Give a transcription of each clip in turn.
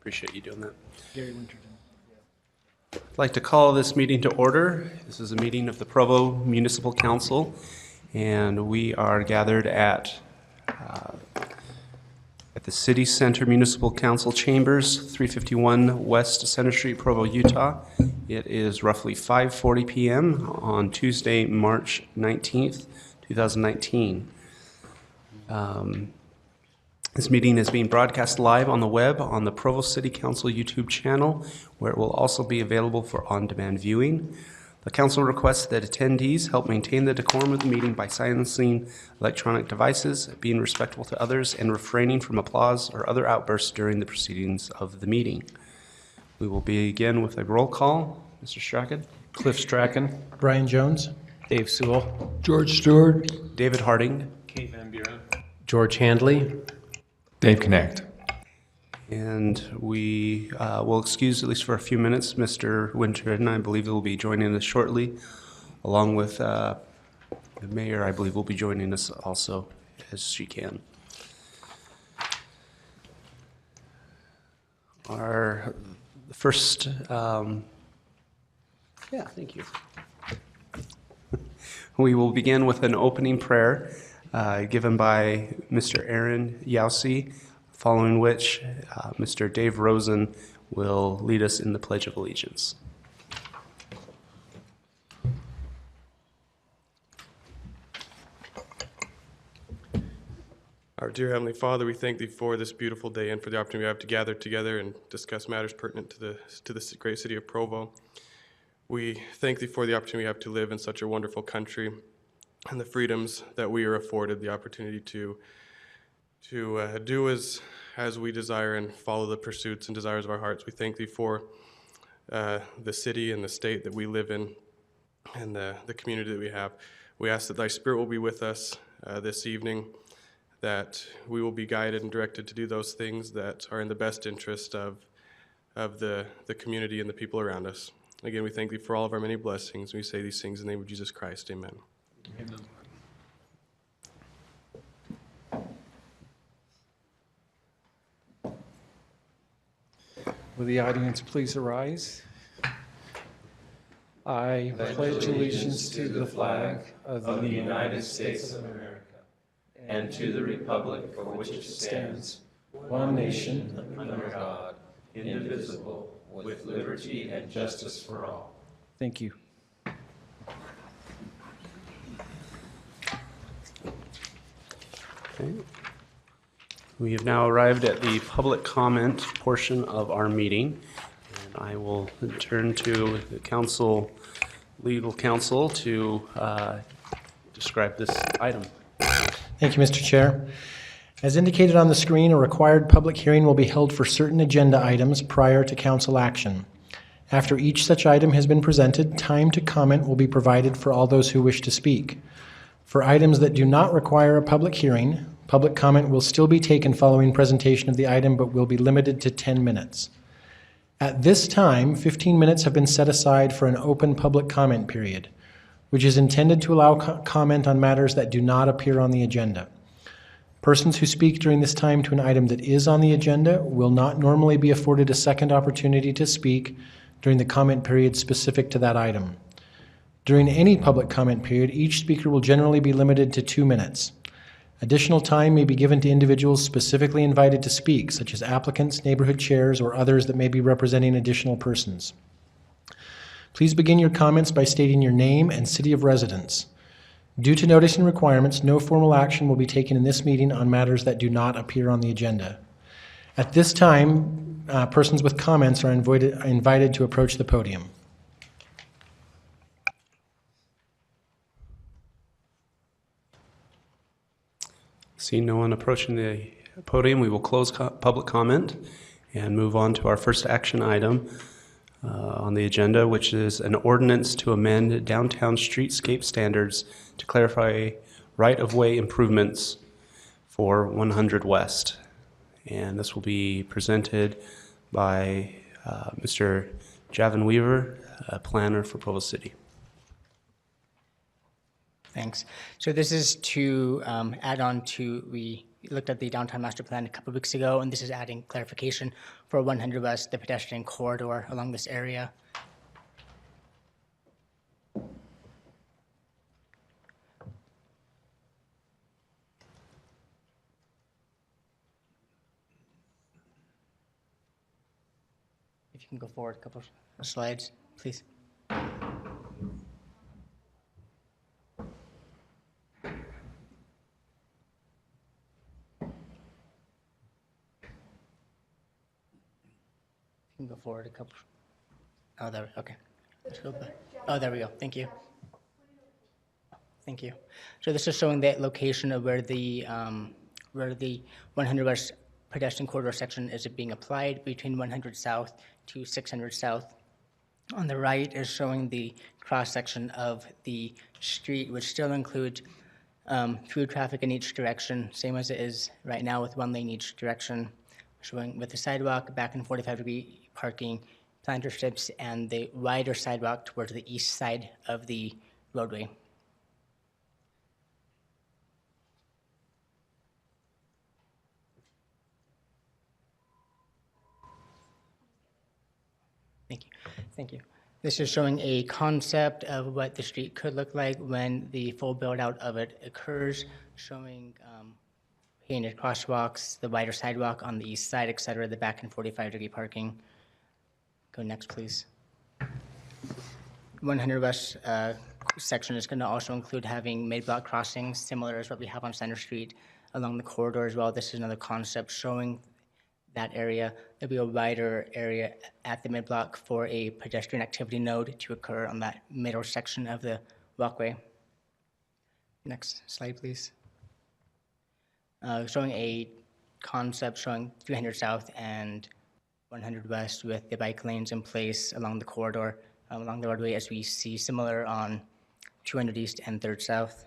appreciate you doing that. Gary Winterton. I'd like to call this meeting to order. This is a meeting of the Provo Municipal Council, and we are gathered at the City Center Municipal Council Chambers, 351 West Center Street, Provo, Utah. It is roughly 5:40 p.m. on Tuesday, March 19th, 2019. This meeting is being broadcast live on the web on the Provo City Council YouTube channel, where it will also be available for on-demand viewing. The council requests that attendees help maintain the decorum of the meeting by silencing electronic devices, being respectful to others, and refraining from applause or other outbursts during the proceedings of the meeting. We will begin with a roll call. Mr. Strachan? Cliff Strachan. Brian Jones. Dave Sewell. George Stewart. David Harding. Kate Van Buren. George Handley. Dave Connect. And we will excuse, at least for a few minutes, Mr. Winterton. I believe he will be joining us shortly, along with the mayor. I believe will be joining us also as she can. Our first, thank you. We will begin with an opening prayer given by Mr. Aaron Yausi, following which Mr. Dave Rosen will lead us in the Pledge of Allegiance. Our dear Heavenly Father, we thank Thee for this beautiful day and for the opportunity we have to gather together and discuss matters pertinent to this great city of Provo. We thank Thee for the opportunity we have to live in such a wonderful country and the freedoms that we are afforded, the opportunity to do as we desire and follow the pursuits and desires of our hearts. We thank Thee for the city and the state that we live in and the community that we have. We ask that Thy Spirit will be with us this evening, that we will be guided and directed to do those things that are in the best interest of the community and the people around us. Again, we thank Thee for all of our many blessings. We say these things in the name of Jesus Christ. Amen. Amen. Will the audience please arise? I pledge allegiance to the flag of the United States of America and to the republic for which it stands, one nation, under God, indivisible, with liberty and justice for all. Thank you. Okay. We have now arrived at the public comment portion of our meeting, and I will turn to the legal counsel to describe this item. Thank you, Mr. Chair. As indicated on the screen, a required public hearing will be held for certain agenda items prior to council action. After each such item has been presented, time to comment will be provided for all those who wish to speak. For items that do not require a public hearing, public comment will still be taken following presentation of the item, but will be limited to 10 minutes. At this time, 15 minutes have been set aside for an open public comment period, which is intended to allow comment on matters that do not appear on the agenda. Persons who speak during this time to an item that is on the agenda will not normally be afforded a second opportunity to speak during the comment period specific to that item. During any public comment period, each speaker will generally be limited to 2 minutes. Additional time may be given to individuals specifically invited to speak, such as applicants, neighborhood chairs, or others that may be representing additional persons. Please begin your comments by stating your name and city of residence. Due to noticing requirements, no formal action will be taken in this meeting on matters that do not appear on the agenda. At this time, persons with comments are invited to approach the podium. Seeing no one approaching the podium, we will close public comment and move on to our first action item on the agenda, which is an ordinance to amend downtown streetscape standards to clarify right-of-way improvements for 100 West. And this will be presented by Mr. Javin Weaver, planner for Provo City. Thanks. So this is to add on to the looked at the downtown master plan a couple weeks ago, and this is adding clarification for 100 West, the pedestrian corridor along this area. If you can go forward a couple of slides, please. You can go forward a couple. Oh, there. Okay. Let's go back. Oh, there we go. Thank you. Thank you. So this is showing the location of where the 100 West pedestrian corridor section is being applied between 100 South to 600 South. On the right is showing the cross section of the street, which still includes through traffic in each direction, same as it is right now with one lane each direction, showing with the sidewalk, back and 45-degree parking, planter strips, and the wider sidewalk towards the east side of the roadway. Thank you. Thank you. This is showing a concept of what the street could look like when the full build-out of it occurs, showing painted crosswalks, the wider sidewalk on the east side, et cetera, the back and 45-degree parking. Go next, please. 100 West section is going to also include having mid-block crossings, similar as what we have on Center Street along the corridor as well. This is another concept showing that area. There'll be a wider area at the mid-block for a pedestrian activity node to occur on that middle section of the walkway. Next slide, please. Showing a concept showing 300 South and 100 West with the bike lanes in place along the corridor, along the roadway, as we see similar on 200 East and 3rd South.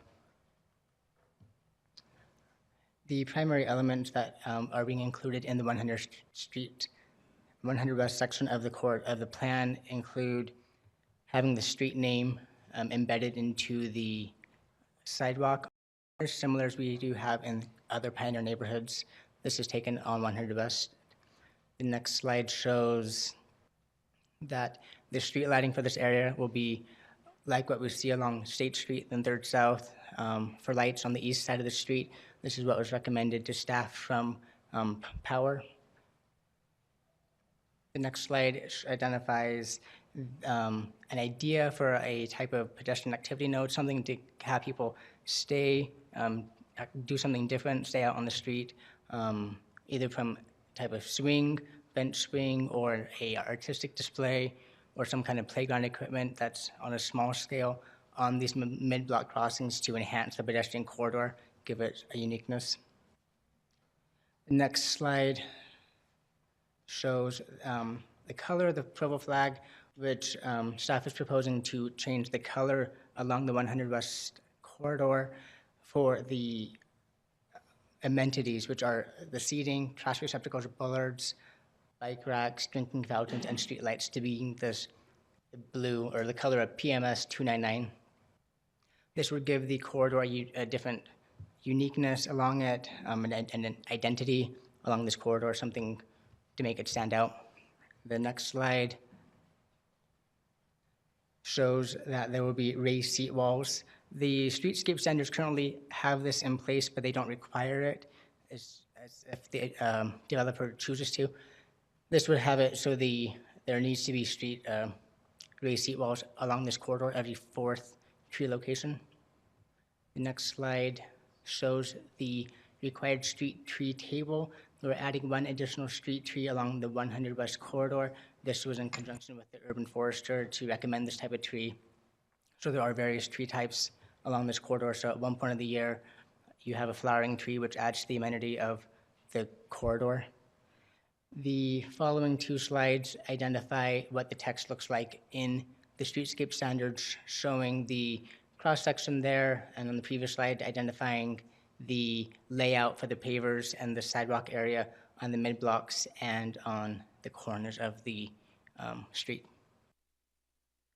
The primary elements that are being included in the 100 West section of the plan include having the street name embedded into the sidewalk, similar as we do have in other pioneer neighborhoods. This is taken on 100 West. The next slide shows that the street lighting for this area will be like what we see along State Street and 3rd South. For lights on the east side of the street, this is what was recommended to staff from Power. The next slide identifies an idea for a type of pedestrian activity node, something to have people stay, do something different, stay out on the street, either from type of swing, bench swing, or a artistic display, or some kind of playground equipment that's on a small scale on these mid-block crossings to enhance the pedestrian corridor, give it a uniqueness. The next slide shows the color of the Provo flag, which staff is proposing to change the color along the 100 West corridor for the amenities, which are the seating, trash receptacles, bollards, bike racks, drinking fountains, and street lights, to be this blue, or the color of PMS 299. This would give the corridor a different uniqueness along it, and an identity along this corridor, something to make it stand out. The next slide shows that there will be raised seat walls. The streetscape standards currently have this in place, but they don't require it as if the developer chooses to. This would have it so there needs to be raised seat walls along this corridor every 4th tree location. The next slide shows the required street tree table. We're adding one additional street tree along the 100 West corridor. This was in conjunction with the urban forester to recommend this type of tree. So there are various tree types along this corridor. So at one point of the year, you have a flowering tree, which adds to the amenity of the corridor. The following 2 slides identify what the text looks like in the streetscape standards, showing the cross-section there, and on the previous slide, identifying the layout for the pavers and the sidewalk area on the mid-blocks and on the corners of the street.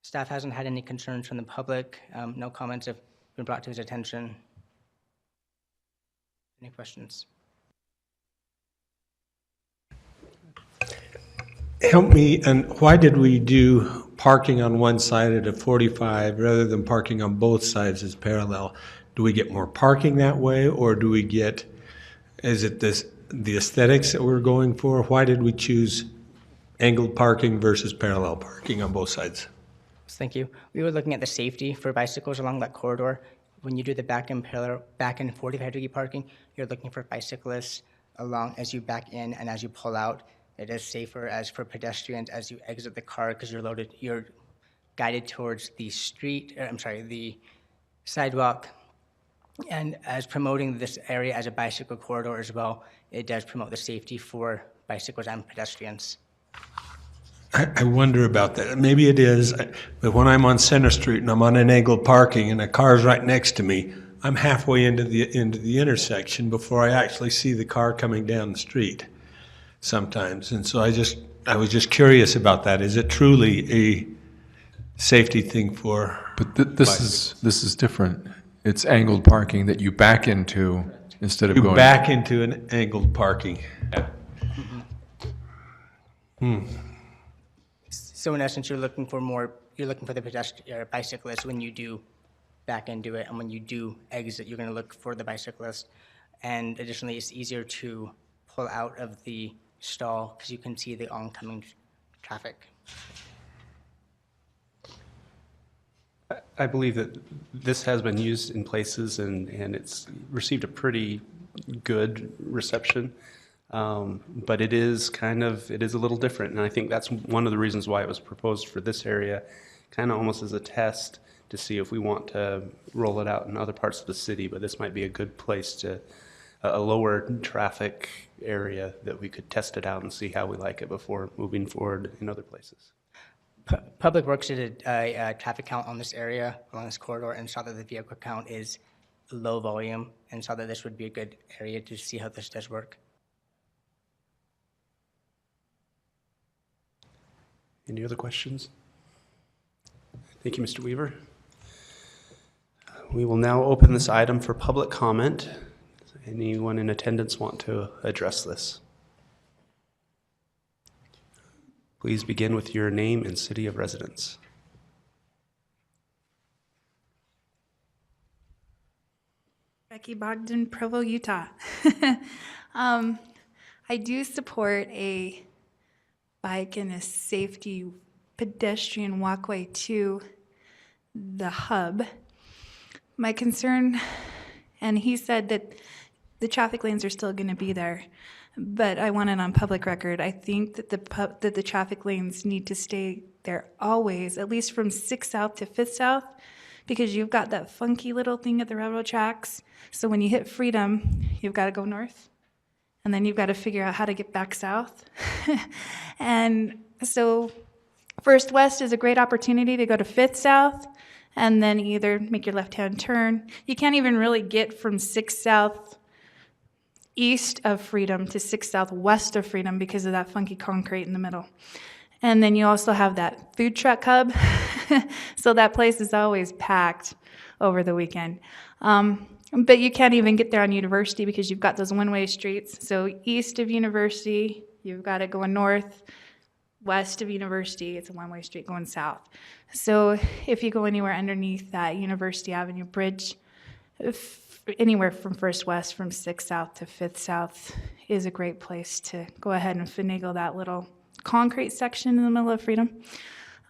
Staff hasn't had any concerns from the public. No comments have been brought to his attention. Any questions? Help me, and why did we do parking on one side at a 45 rather than parking on both sides as parallel? Do we get more parking that way, or do we get, is it the aesthetics that we're going for? Why did we choose angled parking versus parallel parking on both sides? Thank you. We were looking at the safety for bicycles along that corridor. When you do the back and 45-degree parking, you're looking for bicyclists along as you back in and as you pull out. It is safer as for pedestrians as you exit the car because you're guided towards the the sidewalk. And as promoting this area as a bicycle corridor as well, it does promote the safety for bicycles and pedestrians. I wonder about that. Maybe it is, but when I'm on Center Street and I'm on an angled parking and a car's right next to me, I'm halfway into the intersection before I actually see the car coming down the street sometimes. And so I was just curious about that. Is it truly a safety thing for But this is different. It's angled parking that you back into instead of you going. back into an angled parking? So in essence, you're looking for the pedestrian or bicyclist when you do back into it, and when you do exit, you're going to look for the bicyclist. And additionally, it's easier to pull out of the stall because you can see the oncoming traffic. I believe that this has been used in places and it's received a pretty good reception. But it is a little different. And I think that's one of the reasons why it was proposed for this area, kind of almost as a test to see if we want to roll it out in other parts of the city. But this might be a good place a lower traffic area that we could test it out and see how we like it before moving forward in other places. Public Works did a traffic count on this area along this corridor and saw that the vehicle count is low volume and saw that this would be a good area to see how this does work. Any other questions? Thank you, Mr. Weaver. We will now open this item for public comment. Does anyone in attendance want to address this? Please begin with your name and city of residence. Becky Bogdan, Provo, Utah. I do support a bike and a safety pedestrian walkway to the hub. My concern, and he said that the traffic lanes are still going to be there, but I want it on public record. I think that the traffic lanes need to stay there always, at least from 6th South to 5th South, because you've got that funky little thing at the railroad tracks. So when you hit Freedom, you've got to go north, and then you've got to figure out how to get back south. And so First West is a great opportunity to go to 5th South, and then either make your left-hand turn. You can't even really get from 6th South east of Freedom to 6th South west of Freedom because of that funky concrete in the middle. And then you also have that food truck hub. So that place is always packed over the weekend. But you can't even get there on University because you've got those one-way streets. So east of University, you've got it going north. West of University, it's a one-way street going south. So if you go anywhere underneath that University Avenue Bridge, anywhere from First West, from 6th South to 5th South is a great place to go ahead and finagle that little concrete section in the middle of Freedom.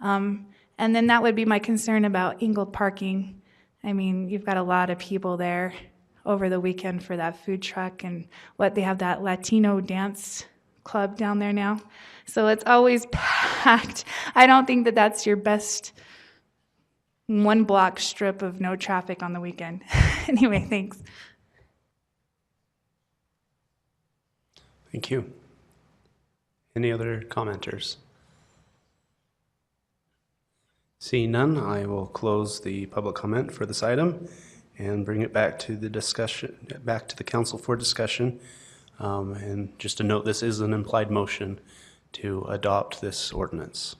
And then that would be my concern about angled parking. I mean, you've got a lot of people there over the weekend for that food truck and they have that Latino dance club down there now. So it's always packed. I don't think that that's your best one block strip of no traffic on the weekend. Anyway, thanks. Thank you. Any other commenters? Seeing none, I will close the public comment for this item and bring it back to the discussion, back to the council for discussion. And just to note, this is an implied motion to adopt this ordinance.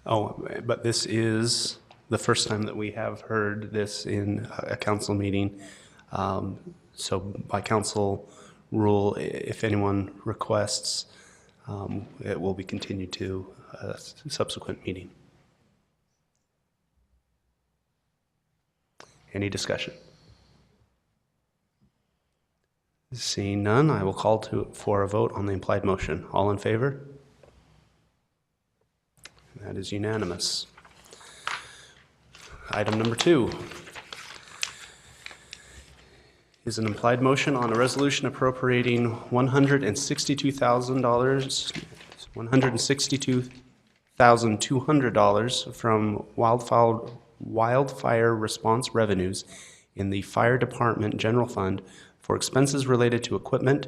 Oh, but this is the first time that we have heard this in a council meeting. So by council rule, if anyone requests It will be continued to a subsequent meeting. Any discussion? Seeing none, I will call for a vote on the implied motion. All in favor? That is unanimous. Item number 2 is an implied motion on a resolution appropriating $162,200 from wildfire response revenues in the Fire Department General Fund for expenses related to equipment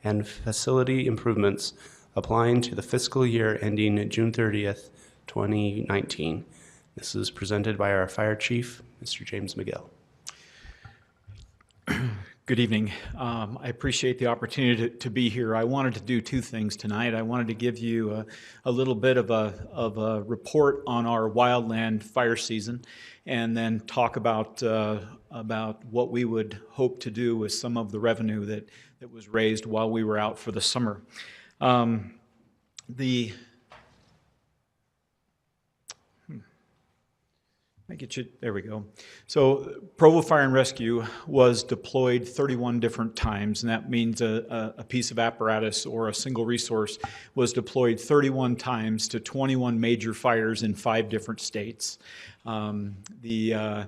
and facility improvements applying to the fiscal year ending June 30th, 2019. This is presented by our Fire Chief, Mr. James McGill. Good evening. I appreciate the opportunity to be here. I wanted to do 2 things tonight. I wanted to give you a little bit of a report on our wildland fire season, and then talk about what we would hope to do with some of the revenue that was raised while we were out for the summer. There we go. So Provo Fire and Rescue was deployed 31 different times, and that means a piece of apparatus or a single resource was deployed 31 times to 21 major fires in 5 different states. It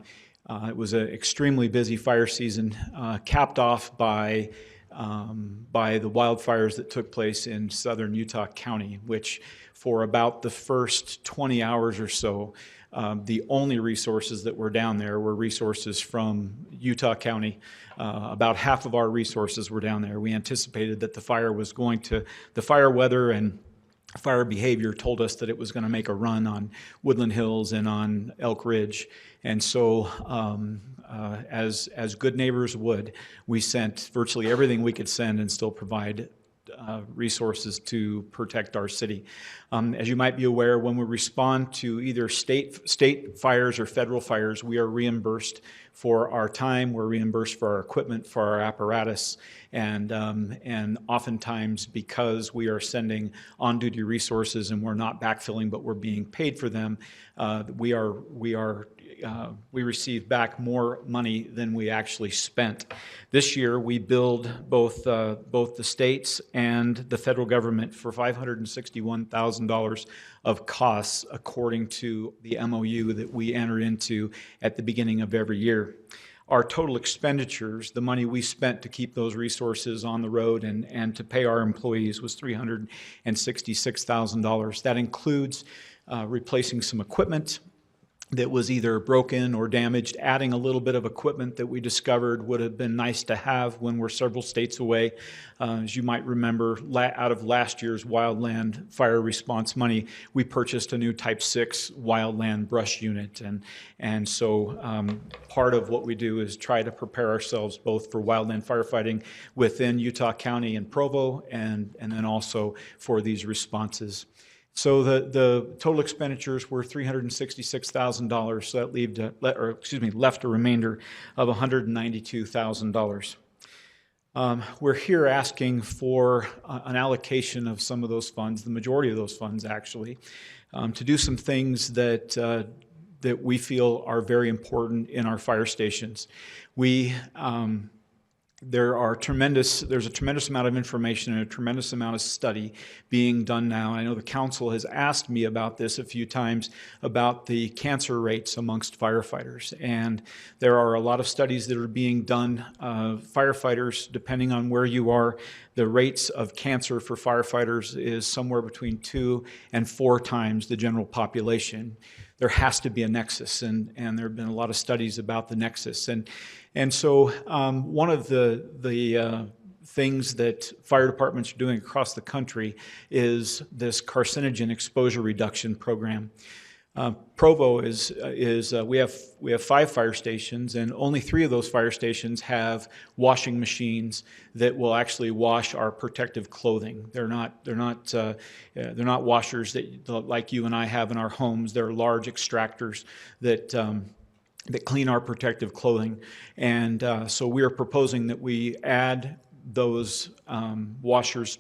was an extremely busy fire season, capped off by the wildfires that took place in southern Utah County, which for about the first 20 hours or so, the only resources that were down there were resources from Utah County. About half of our resources were down there. We anticipated that the fire weather and fire behavior told us that it was going to make a run on Woodland Hills and on Elk Ridge. And so, as good neighbors would, we sent virtually everything we could send and still provide resources to protect our city. As you might be aware, when we respond to either state fires or federal fires, we are reimbursed for our time, we're reimbursed for our equipment, for our apparatus, and oftentimes because we are sending on-duty resources and we're not backfilling, but we're being paid for them, we receive back more money than we actually spent. This year, we billed both the states and the federal government for $561,000 of costs according to the MOU that we enter into at the beginning of every year. Our total expenditures, the money we spent to keep those resources on the road and to pay our employees, was $366,000. That includes replacing some equipment that was either broken or damaged, adding a little bit of equipment that we discovered would have been nice to have when we're several states away. As you might remember, out of last year's wildland fire response money, we purchased a new Type 6 wildland brush unit. And so part of what we do is try to prepare ourselves both for wildland firefighting within Utah County and Provo, and then also for these responses. So the total expenditures were $366,000. So that left a remainder of $192,000. We're here asking for an allocation of some of those funds, the majority of those funds actually, to do some things that we feel are very important in our fire stations. There's a tremendous amount of information and a tremendous amount of study being done now. I know the council has asked me about this a few times, about the cancer rates amongst firefighters. And there are a lot of studies that are being done. Firefighters, depending on where you are, the rates of cancer for firefighters is somewhere between 2 and 4 times the general population. There has to be a nexus, and there have been a lot of studies about the nexus. And so one of the things that fire departments are doing across the country is this carcinogen exposure reduction program. Provo we have 5 fire stations, and only 3 of those fire stations have washing machines that will actually wash our protective clothing. They're not washers that like you and I have in our homes. They're large extractors that clean our protective clothing. And so we are proposing that we add those washers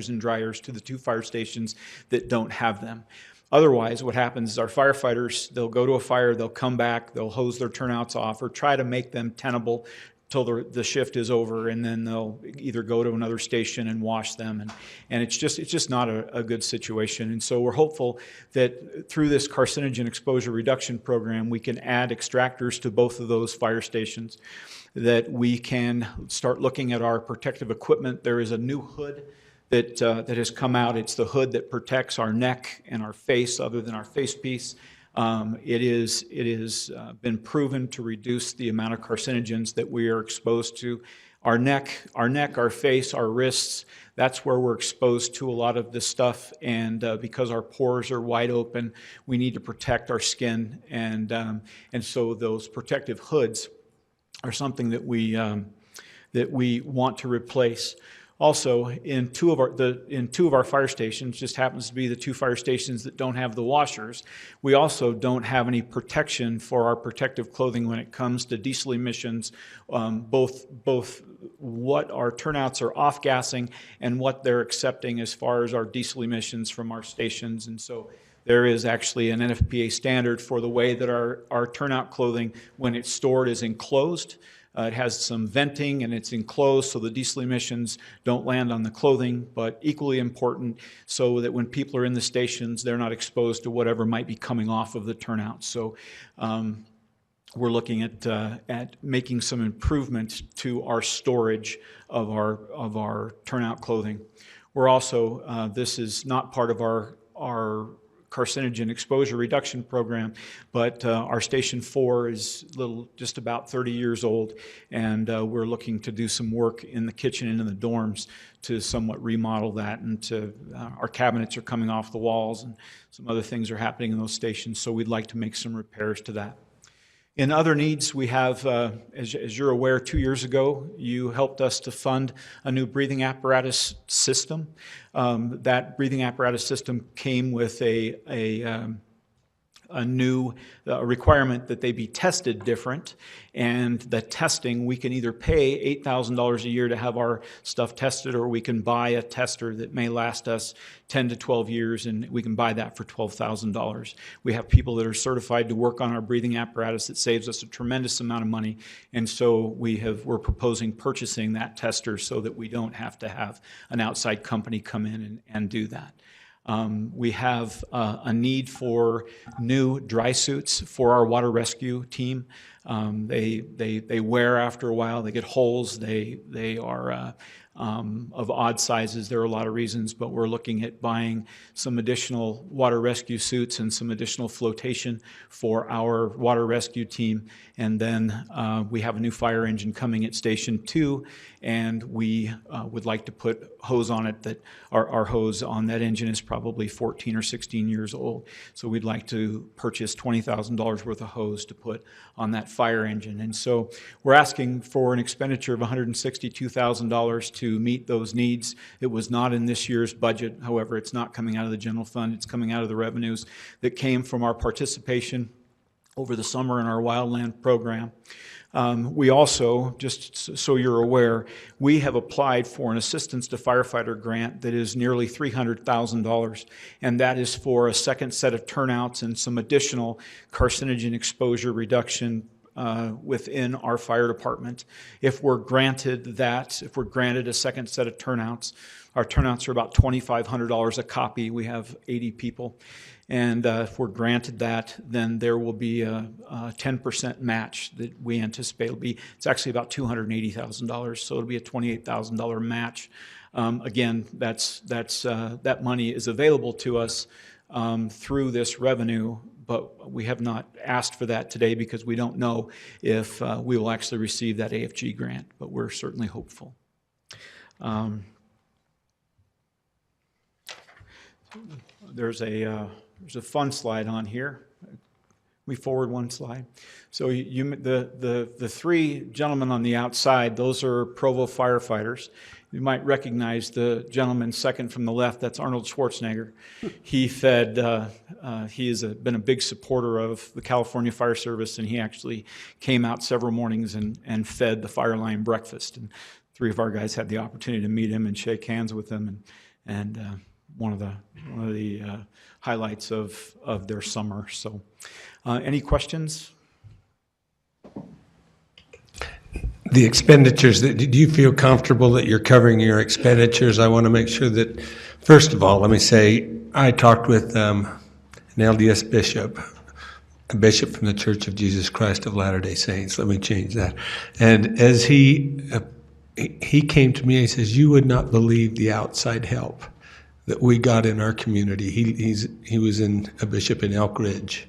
and dryers to the 2 fire stations that don't have them. Otherwise, what happens is our firefighters, they'll go to a fire, they'll come back, they'll hose their turnouts off or try to make them tenable till the shift is over, and then they'll either go to another station and wash them, and it's just not a good situation. And so we're hopeful that through this carcinogen exposure reduction program, we can add extractors to both of those fire stations, that we can start looking at our protective equipment. There is a new hood that has come out. It's the hood that protects our neck and our face, other than our face piece. It is been proven to reduce the amount of carcinogens that we are exposed to. Our neck, our face, our wrists, that's where we're exposed to a lot of this stuff. And because our pores are wide open, we need to protect our skin. And so those protective hoods are something that we want to replace. Also, in two of our fire stations, just happens to be the 2 fire stations that don't have the washers, we also don't have any protection for our protective clothing when it comes to diesel emissions, both what our turnouts are off-gassing and what they're accepting as far as our diesel emissions from our stations. And so there is actually an NFPA standard for the way that our turnout clothing, when it's stored, is enclosed. It has some venting and it's enclosed so the diesel emissions don't land on the clothing, but equally important so that when people are in the stations, they're not exposed to whatever might be coming off of the turnout. So we're looking at making some improvements to our storage of our turnout clothing. We're also, this is not part of our carcinogen exposure reduction program, but our Station 4 is just about 30 years old, and we're looking to do some work in the kitchen and in the dorms to somewhat remodel that, and our cabinets are coming off the walls and some other things are happening in those stations, so we'd like to make some repairs to that. In other needs, we have, as you're aware, 2 years ago, you helped us to fund a new breathing apparatus system. That breathing apparatus system came with a new requirement that they be tested different, and the testing, we can either pay $8,000 a year to have our stuff tested, or we can buy a tester that may last us 10 to 12 years, and we can buy that for $12,000. We have people that are certified to work on our breathing apparatus. That saves us a tremendous amount of money, and so we're proposing purchasing that tester so that we don't have to have an outside company come in and do that. We have a need for new dry suits for our water rescue team. They wear after a while. They get holes. They are of odd sizes. There are a lot of reasons, but we're looking at buying some additional water rescue suits and some additional flotation for our water rescue team. And then we have a new fire engine coming at Station 2, and we would like to put hose on it. That our hose on that engine is probably 14 or 16 years old. So we'd like to purchase $20,000 worth of hose to put on that fire engine. And so we're asking for an expenditure of $162,000 to meet those needs. It was not in this year's budget. However, it's not coming out of the general fund. It's coming out of the revenues that came from our participation over the summer in our wildland program. We also, just so you're aware, we have applied for an assistance to firefighter grant that is nearly $300,000, and that is for a second set of turnouts and some additional carcinogen exposure reduction within our fire department. If we're granted a second set of turnouts, our turnouts are about $2,500 a copy. We have 80 people. And if we're granted that, then there will be a 10% match that we anticipate. It's actually about $280,000, so it'll be a $28,000 match. Again, that money is available to us through this revenue, but we have not asked for that today because we don't know if we will actually receive that AFG grant, but we're certainly hopeful. There's a fun slide on here. We forward one slide. So the three gentlemen on the outside, those are Provo firefighters. You might recognize the gentleman second from the left. That's Arnold Schwarzenegger. He has been a big supporter of the California Fire Service, and he actually came out several mornings and fed the fire line breakfast. And three of our guys had the opportunity to meet him and shake hands with him, and one of the highlights of their summer. So, any questions? The expenditures, do you feel comfortable that you're covering your expenditures? I want to make sure that, first of all, let me say, I talked with an LDS bishop, a bishop from the Church of Jesus Christ of Latter-day Saints. Let me change that. And as he came to me and he says, you would not believe the outside help that we got in our community. He was a bishop in Elk Ridge.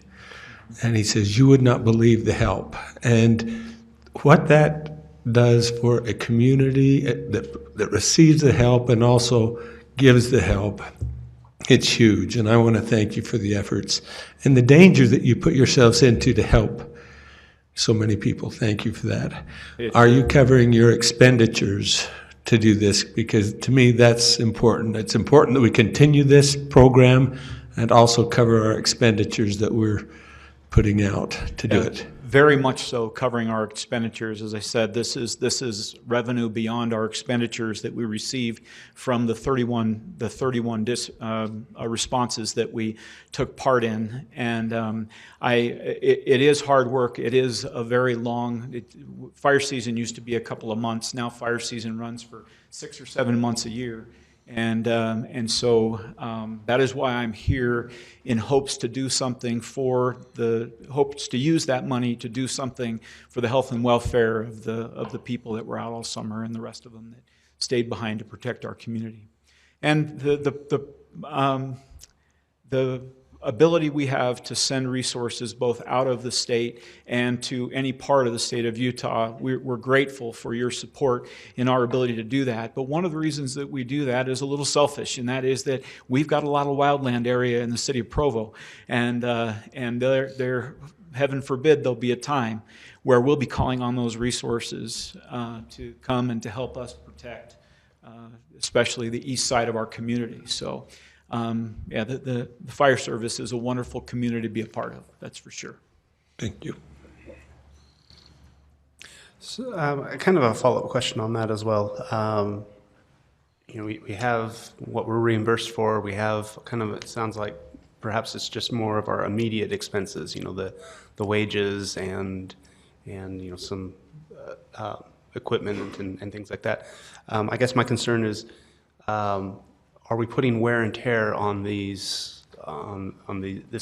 And he says, you would not believe the help. And what that does for a community that receives the help and also gives the help, it's huge. And I want to thank you for the efforts and the danger that you put yourselves into to help so many people. Thank you for that. Are you covering your expenditures to do this? Because to me, that's important. It's important that we continue this program and also cover our expenditures that we're putting out to do it. Very much so, covering our expenditures. As I said, this is revenue beyond our expenditures that we received from the 31 responses that we took part in. And it is hard work. It is a very long. Fire season used to be a couple of months. Now fire season runs for 6 or 7 months a year. And so that is why I'm here, in hopes to do something hopes to use that money to do something for the health and welfare of the people that were out all summer and the rest of them that stayed behind to protect our community. And the ability we have to send resources both out of the state and to any part of the state of Utah, we're grateful for your support in our ability to do that. But one of the reasons that we do that is a little selfish, and that is that we've got a lot of wildland area in the city of Provo, and there, heaven forbid, there'll be a time where we'll be calling on those resources to come and to help us protect, especially the east side of our community. So. The fire service is a wonderful community to be a part of, that's for sure. Thank you. So, kind of a follow-up question on that as well. We have what we're reimbursed for. We have kind of, it sounds like perhaps it's just more of our immediate expenses, the wages and some equipment and things like that. I guess my concern is, are we putting wear and tear on this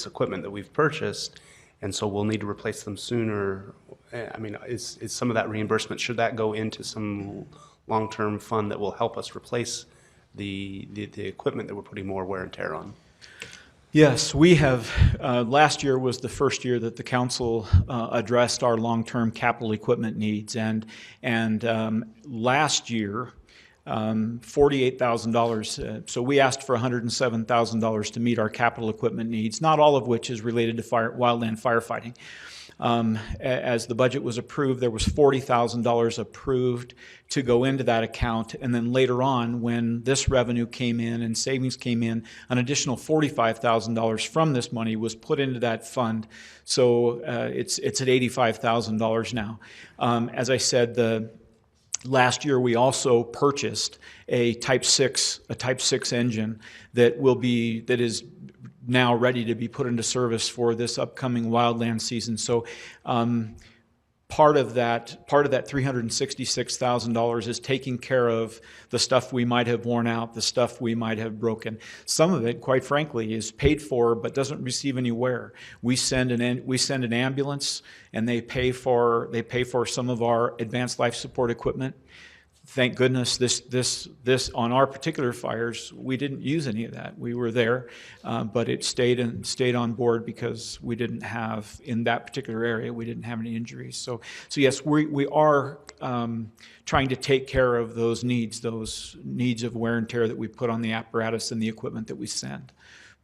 equipment that we've purchased, and so we'll need to replace them sooner? I mean, is some of that reimbursement, should that go into some long-term fund that will help us replace the equipment that we're putting more wear and tear on? Yes, we have. Last year was the first year that the council addressed our long-term capital equipment needs, and last year, $48,000. So we asked for $107,000 to meet our capital equipment needs, not all of which is related to wildland firefighting. As the budget was approved, there was $40,000 approved to go into that account, and then later on, when this revenue came in and savings came in, an additional $45,000 from this money was put into that fund. So it's at $85,000 now. As I said, last year, we also purchased a Type 6 engine that is now ready to be put into service for this upcoming wildland season. So part of that $366,000 is taking care of the stuff we might have worn out, the stuff we might have broken. Some of it, quite frankly, is paid for but doesn't receive any wear. We send an ambulance, and they pay for some of our advanced life support equipment. Thank goodness this on our particular fires, we didn't use any of that. We were there, but it stayed on board because we didn't have, in that particular area, we didn't have any injuries. So yes, we are trying to take care of those needs of wear and tear that we put on the apparatus and the equipment that we send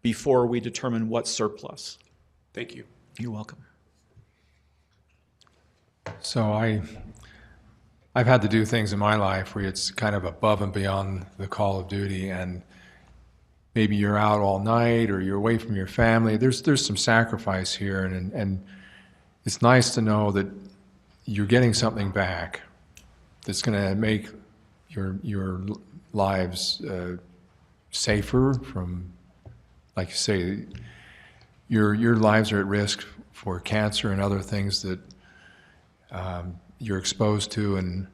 before we determine what's surplus. Thank you. You're welcome. So I've had to do things in my life where it's kind of above and beyond the call of duty, and maybe you're out all night or you're away from your family. There's some sacrifice here, and it's nice to know that you're getting something back that's going to make your lives safer from, like you say, your lives are at risk for cancer and other things that you're exposed to. And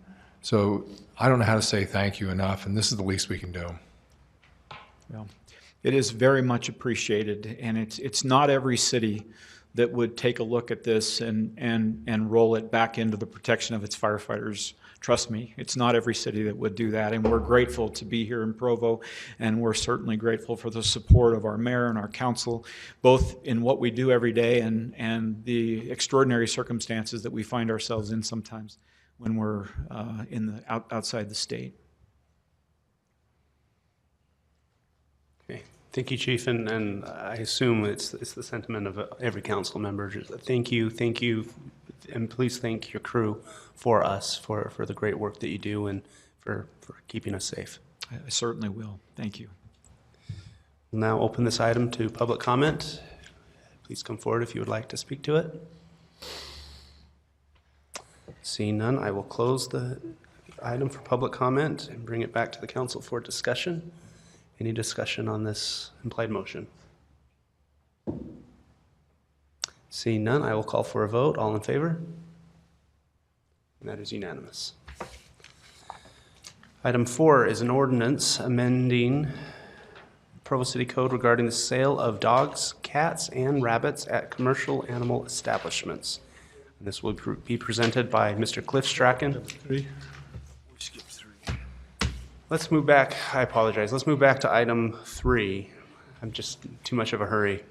so I don't know how to say thank you enough, and this is the least we can do. Well, it is very much appreciated, and it's not every city that would take a look at this and roll it back into the protection of its firefighters. Trust me, it's not every city that would do that, and we're grateful to be here in Provo, and we're certainly grateful for the support of our mayor and our council, both in what we do every day and the extraordinary circumstances that we find ourselves in sometimes when we're outside the state. Okay. Thank you, Chief, and I assume it's the sentiment of every council member. Just thank you, and please thank your crew for us, for the great work that you do and for keeping us safe. I certainly will. Thank you. We'll now open this item to public comment. Please come forward if you would like to speak to it. Seeing none, I will close the item for public comment and bring it back to the council for discussion. Any discussion on this implied motion? Seeing none, I will call for a vote. All in favor? And that is unanimous. Item 4 is an ordinance amending Provo City Code regarding the sale of dogs, cats, and rabbits at commercial animal establishments. And this will be presented by Mr. Cliff Strachan. Let's move back. I apologize. Let's move back to item 3. I'm just too much of a hurry.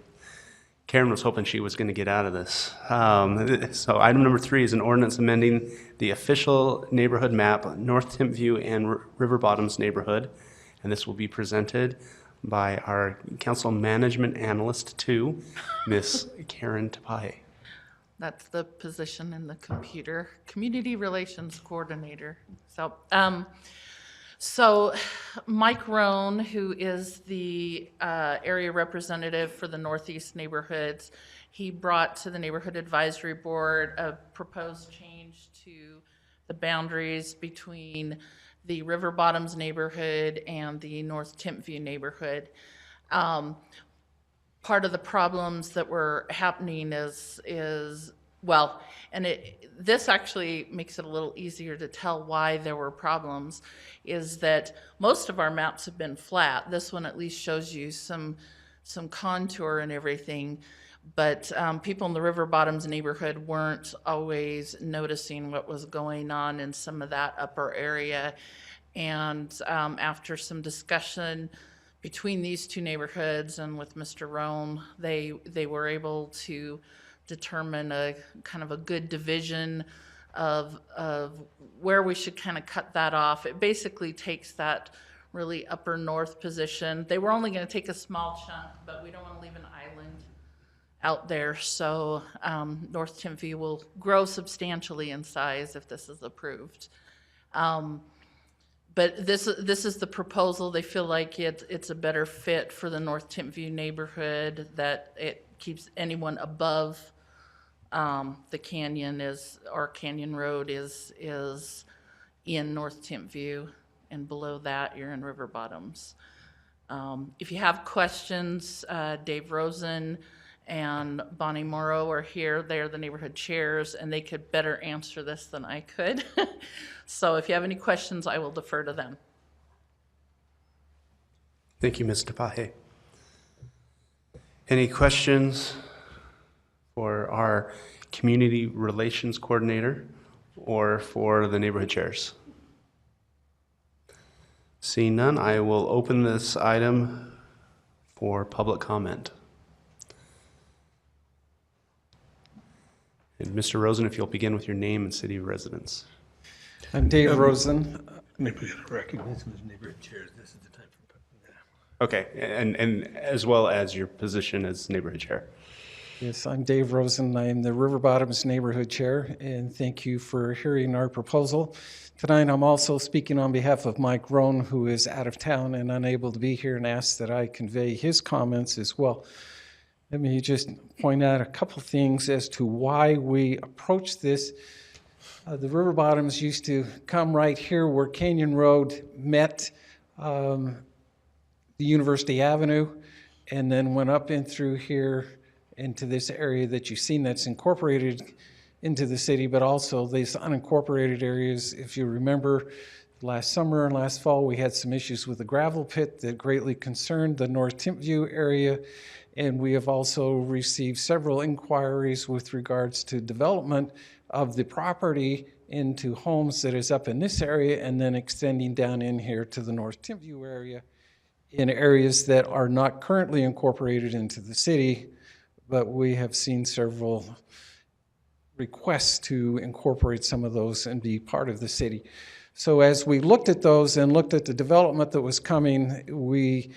Karen was hoping she was going to get out of this. So item number 3 is an ordinance amending the official neighborhood map, North Timpview and Riverbottoms Neighborhood. And this will be presented by our council management analyst 2, Miss Karen Tapahe. That's the position in the computer, community relations coordinator. So Mike Rohn, who is the area representative for the Northeast neighborhoods, he brought to the Neighborhood Advisory Board a proposed change to the boundaries between the Riverbottoms neighborhood and the North Timpview neighborhood. Part of the problems that were happening is well, and this actually makes it a little easier to tell why there were problems, is that most of our maps have been flat. This one at least shows you some contour and everything, but people in the Riverbottoms neighborhood weren't always noticing what was going on in some of that upper area. And after some discussion between these two neighborhoods and with Mr. Rome, they were able to determine a kind of a good division of where we should kind of cut that off. It basically takes that really upper north position. They were only going to take a small chunk, but we don't want to leave an island out there. So North Timpview will grow substantially in size if this is approved. But this is the proposal. They feel like it's a better fit for the North Timpview neighborhood, that it keeps anyone above the canyon or Canyon Road is in North Timpview, and below that you're in Riverbottoms. If you have questions, Dave Rosen and Bonnie Morrow are here. They're the neighborhood chairs, and they could better answer this than I could. So if you have any questions, I will defer to them. Thank you, Ms. Tapahe. Any questions for our community relations coordinator or for the neighborhood chairs? Seeing none, I will open this item for public comment. And Mr. Rosen, if you'll begin with your name and city of residence. I'm Dave Rosen. Maybe we gotta recognize them as neighborhood chairs. This is the time for. Okay, and as well as your position as neighborhood chair. Yes, I'm Dave Rosen. I'm the Riverbottoms Neighborhood Chair, and thank you for hearing our proposal. Tonight, I'm also speaking on behalf of Mike Rohn, who is out of town and unable to be here, and asked that I convey his comments as well. Let me just point out a couple things as to why we approach this The river bottoms used to come right here where Canyon Road met the University Avenue, and then went up in through here into this area that you've seen that's incorporated into the city, but also these unincorporated areas. If you remember, last summer and last fall, we had some issues with the gravel pit that greatly concerned the North Timpview area, and we have also received several inquiries with regards to development of the property into homes that is up in this area and then extending down in here to the North Timpview area in areas that are not currently incorporated into the city, but we have seen several requests to incorporate some of those and be part of the city. So as we looked at those and looked at the development that was coming, we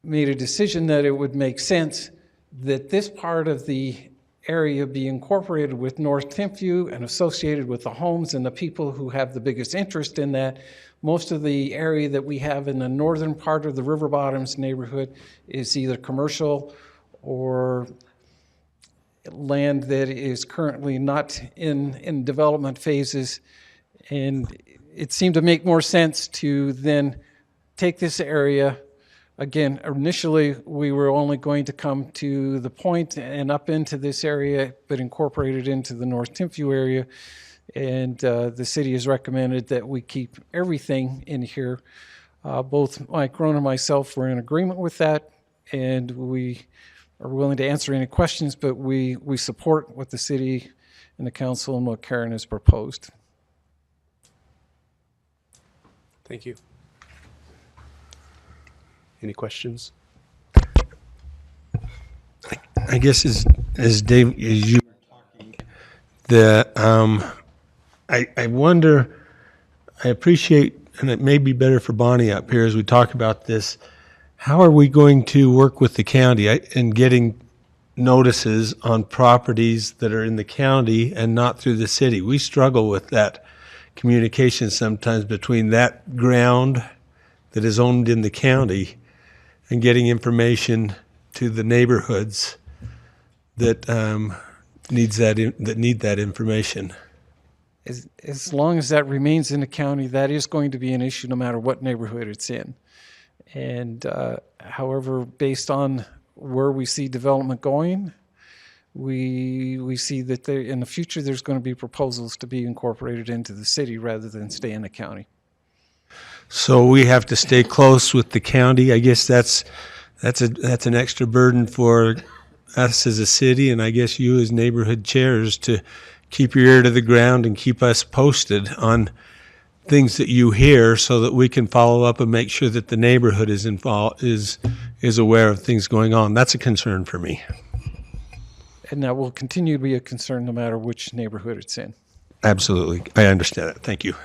made a decision that it would make sense that this part of the area be incorporated with North Timpview and associated with the homes and the people who have the biggest interest in that. Most of the area that we have in the northern part of the Riverbottoms neighborhood is either commercial or land that is currently not in development phases. And it seemed to make more sense to then take this area. Again, initially, we were only going to come to the point and up into this area, but incorporate it into the North Timpview area. And the city has recommended that we keep everything in here. Both Mike Rohn and myself were in agreement with that, and we are willing to answer any questions, but we support what the city and the council and what Karen has proposed. Thank you. Any questions? I guess as Dave, as you were talking, I wonder, I appreciate, and it may be better for Bonnie up here as we talk about this, how are we going to work with the county in getting notices on properties that are in the county and not through the city? We struggle with that communication sometimes between that ground that is owned in the county and getting information to the neighborhoods that need that information. As long as that remains in the county, that is going to be an issue no matter what neighborhood it's in. And however, based on where we see development going, we see that there, in the future there's going to be proposals to be incorporated into the city rather than stay in the county. So we have to stay close with the county. I guess that's an extra burden for us as a city, and I guess you as neighborhood chairs to keep your ear to the ground and keep us posted on things that you hear, so that we can follow up and make sure that the neighborhood is involved, is aware of things going on. That's a concern for me. And that will continue to be a concern no matter which neighborhood it's in. Absolutely, I understand that. Thank you.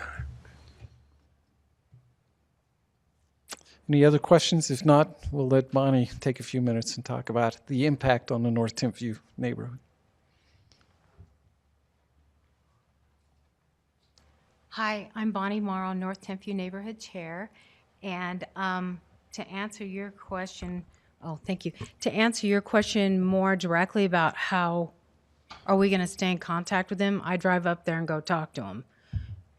Any other questions? If not, we'll let Bonnie take a few minutes and talk about the impact on the North Timpview neighborhood. Hi, I'm Bonnie Morrow, North Timpview Neighborhood Chair. And to answer your question, thank you. To answer your question more directly about how are we going to stay in contact with them, I drive up there and go talk to them.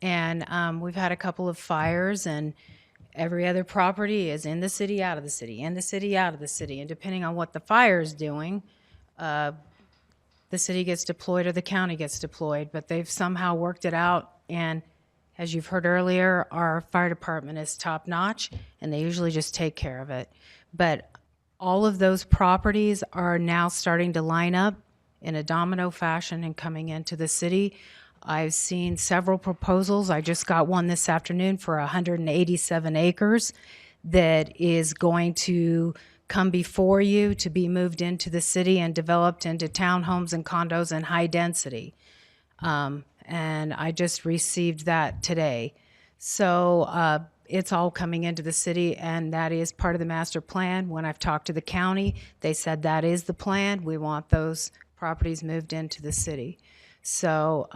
And we've had a couple of fires, and every other property is in the city, out of the city, in the city, out of the city. And depending on what the fire is doing, the city gets deployed or the county gets deployed. But they've somehow worked it out. And as you've heard earlier, our fire department is top-notch, and they usually just take care of it. But all of those properties are now starting to line up in a domino fashion and coming into the city. I've seen several proposals. I just got one this afternoon for 187 acres that is going to come before you to be moved into the city and developed into townhomes and condos and high density. And I just received that today. So it's all coming into the city, and that is part of the master plan. When I've talked to the county, they said that is the plan. We want those properties moved into the city. So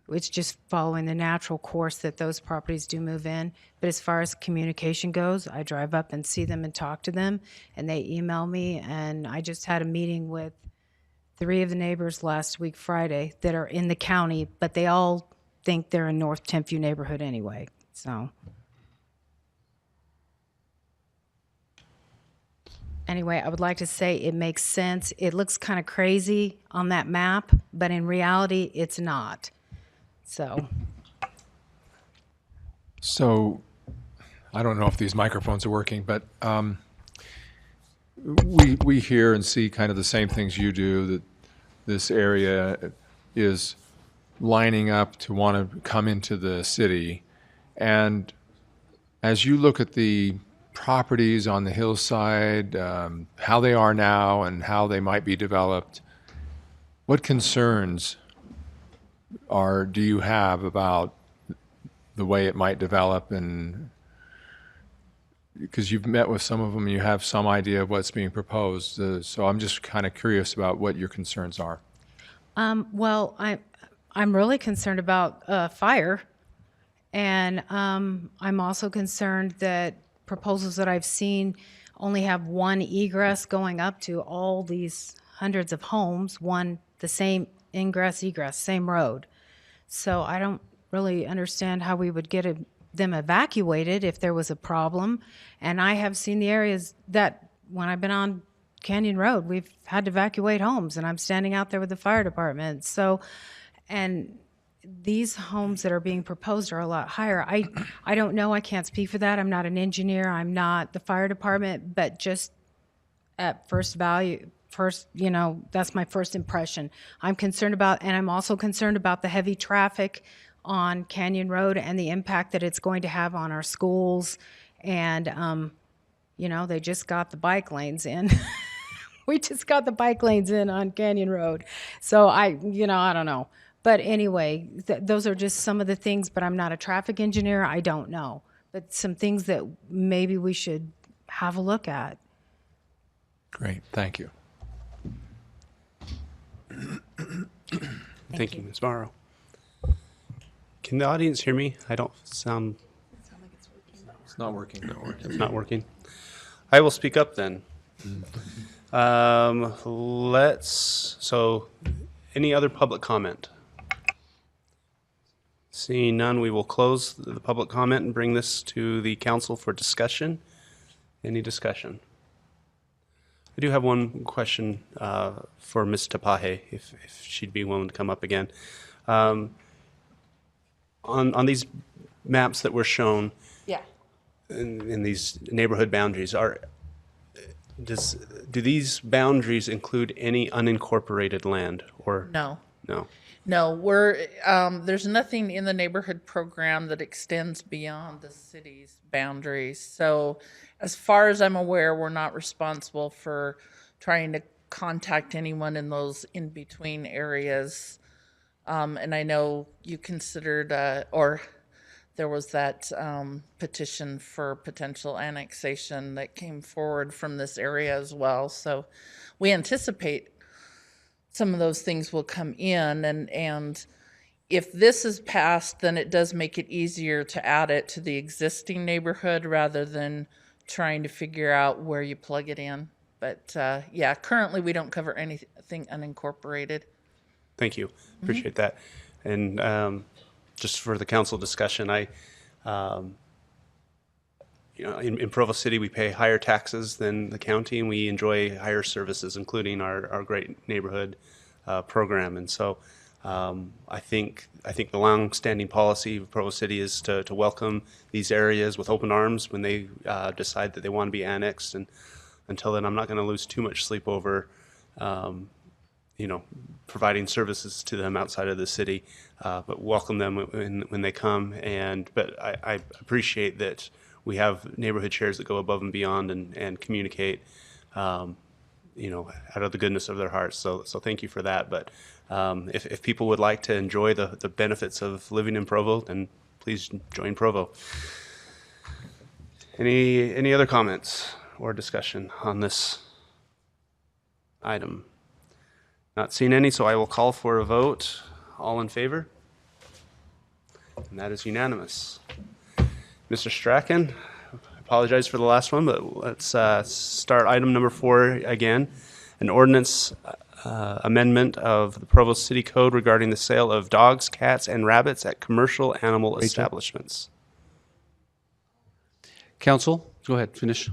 it's just following the natural course that those properties do move in. But as far as communication goes, I drive up and see them and talk to them, and they email me. And I just had a meeting with 3 of the neighbors last week Friday that are in the county, but they all think they're in North Timpview neighborhood anyway, so. Anyway, I would like to say it makes sense. It looks kind of crazy on that map, but in reality, it's not. So, So, I don't know if these microphones are working, but we hear and see kind of the same things you do, that this area is lining up to want to come into the city. And as you look at the properties on the hillside, how they are now and how they might be developed, what concerns do you have about the way it might develop? And because you've met with some of them, you have some idea of what's being proposed. So I'm just kind of curious about what your concerns are. well, I'm really concerned about fire, and I'm also concerned that proposals that I've seen only have one egress going up to all these hundreds of homes, the same ingress, egress, same road. So I don't really understand how we would get them evacuated if there was a problem. And I have seen the areas that when I've been on Canyon Road, we've had to evacuate homes, and I'm standing out there with the fire department. So, and these homes that are being proposed are a lot higher. I don't know, I can't speak for that. I'm not an engineer, I'm not the fire department, but just at first value, that's my first impression. I'm concerned about, and I'm also concerned about the heavy traffic on Canyon Road and the impact that it's going to have on our schools. And, they just got the bike lanes in. We just got the bike lanes in on Canyon Road. So I don't know. But anyway, those are just some of the things, but I'm not a traffic engineer. I don't know. But some things that maybe we should have a look at. Great, thank you. Thank you, Ms. Morrow. Can the audience hear me? I don't sound. It's not working. It's not working. I will speak up then. Any other public comment? Seeing none, we will close the public comment and bring this to the council for discussion. Any discussion? I do have one question for Ms. Tapahe, if she'd be willing to come up again. On these maps that were shown, Yeah. in these neighborhood boundaries, do these boundaries include any unincorporated land or No. no? No, there's nothing in the neighborhood program that extends beyond the city's boundaries. So as far as I'm aware, we're not responsible for trying to contact anyone in those in-between areas. And I know you considered, or there was that petition for potential annexation that came forward from this area as well. So we anticipate some of those things will come in, and if this is passed, then it does make it easier to add it to the existing neighborhood rather than trying to figure out where you plug it in. But yeah, currently we don't cover anything unincorporated. Thank you. Appreciate that. And just for the council discussion, in Provo City, we pay higher taxes than the county, and we enjoy higher services, including our great neighborhood program. And so I think the long-standing policy of Provo City is to welcome these areas with open arms when they decide that they want to be annexed. And until then, I'm not going to lose too much sleep over providing services to them outside of the city, but welcome them when they come. But I appreciate that we have neighborhood chairs that go above and beyond and communicate, out of the goodness of their hearts. So thank you for that. But if people would like to enjoy the benefits of living in Provo, then please join Provo. Any other comments or discussion on this item? Not seeing any, so I will call for a vote. All in favor? And that is unanimous. Mr. Strachan, I apologize for the last one, but let's start item number 4 again. An ordinance amendment of the Provo City Code regarding the sale of dogs, cats, and rabbits at commercial animal establishments. Council, go ahead, finish.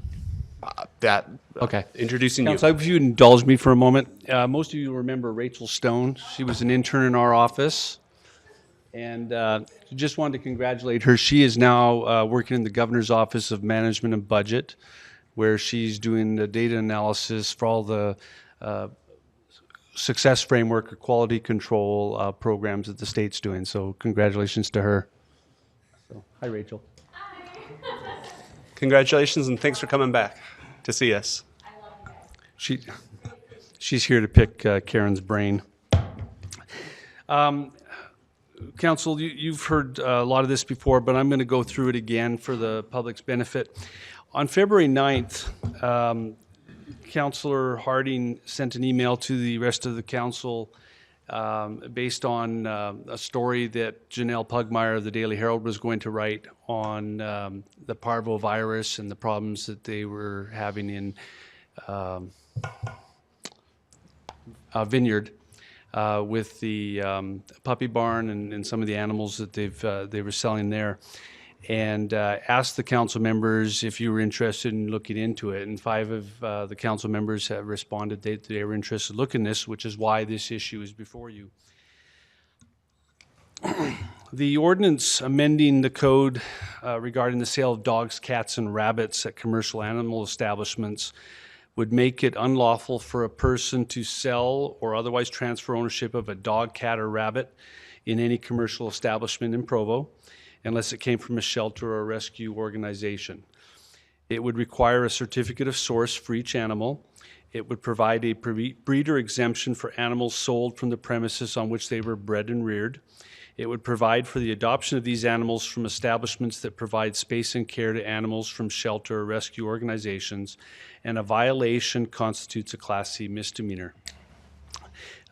Okay. Introducing you. Council, if you'd indulge me for a moment. Most of you remember Rachel Stone. She was an intern in our office. And just wanted to congratulate her. She is now working in the Governor's Office of Management and Budget, where she's doing the data analysis for all the success framework or quality control programs that the state's doing. So congratulations to her. So, hi, Rachel. Congratulations and thanks for coming back to see us. She's here to pick Karen's brain. Council, you've heard a lot of this before, but I'm going to go through it again for the public's benefit. On February 9th, Councillor Harding sent an email to the rest of the council based on a story that Janelle Pugmire of the Daily Herald was going to write on the parvo virus and the problems that they were having in Vineyard with the puppy barn and some of the animals that they were selling there, and asked the council members if you were interested in looking into it. And 5 of the council members have responded they were interested in looking at this, which is why this issue is before you. The ordinance amending the code regarding the sale of dogs, cats, and rabbits at commercial animal establishments would make it unlawful for a person to sell or otherwise transfer ownership of a dog, cat, or rabbit in any commercial establishment in Provo, unless it came from a shelter or a rescue organization. It would require a certificate of source for each animal. It would provide a breeder exemption for animals sold from the premises on which they were bred and reared. It would provide for the adoption of these animals from establishments that provide space and care to animals from shelter or rescue organizations, and a violation constitutes a Class C misdemeanor.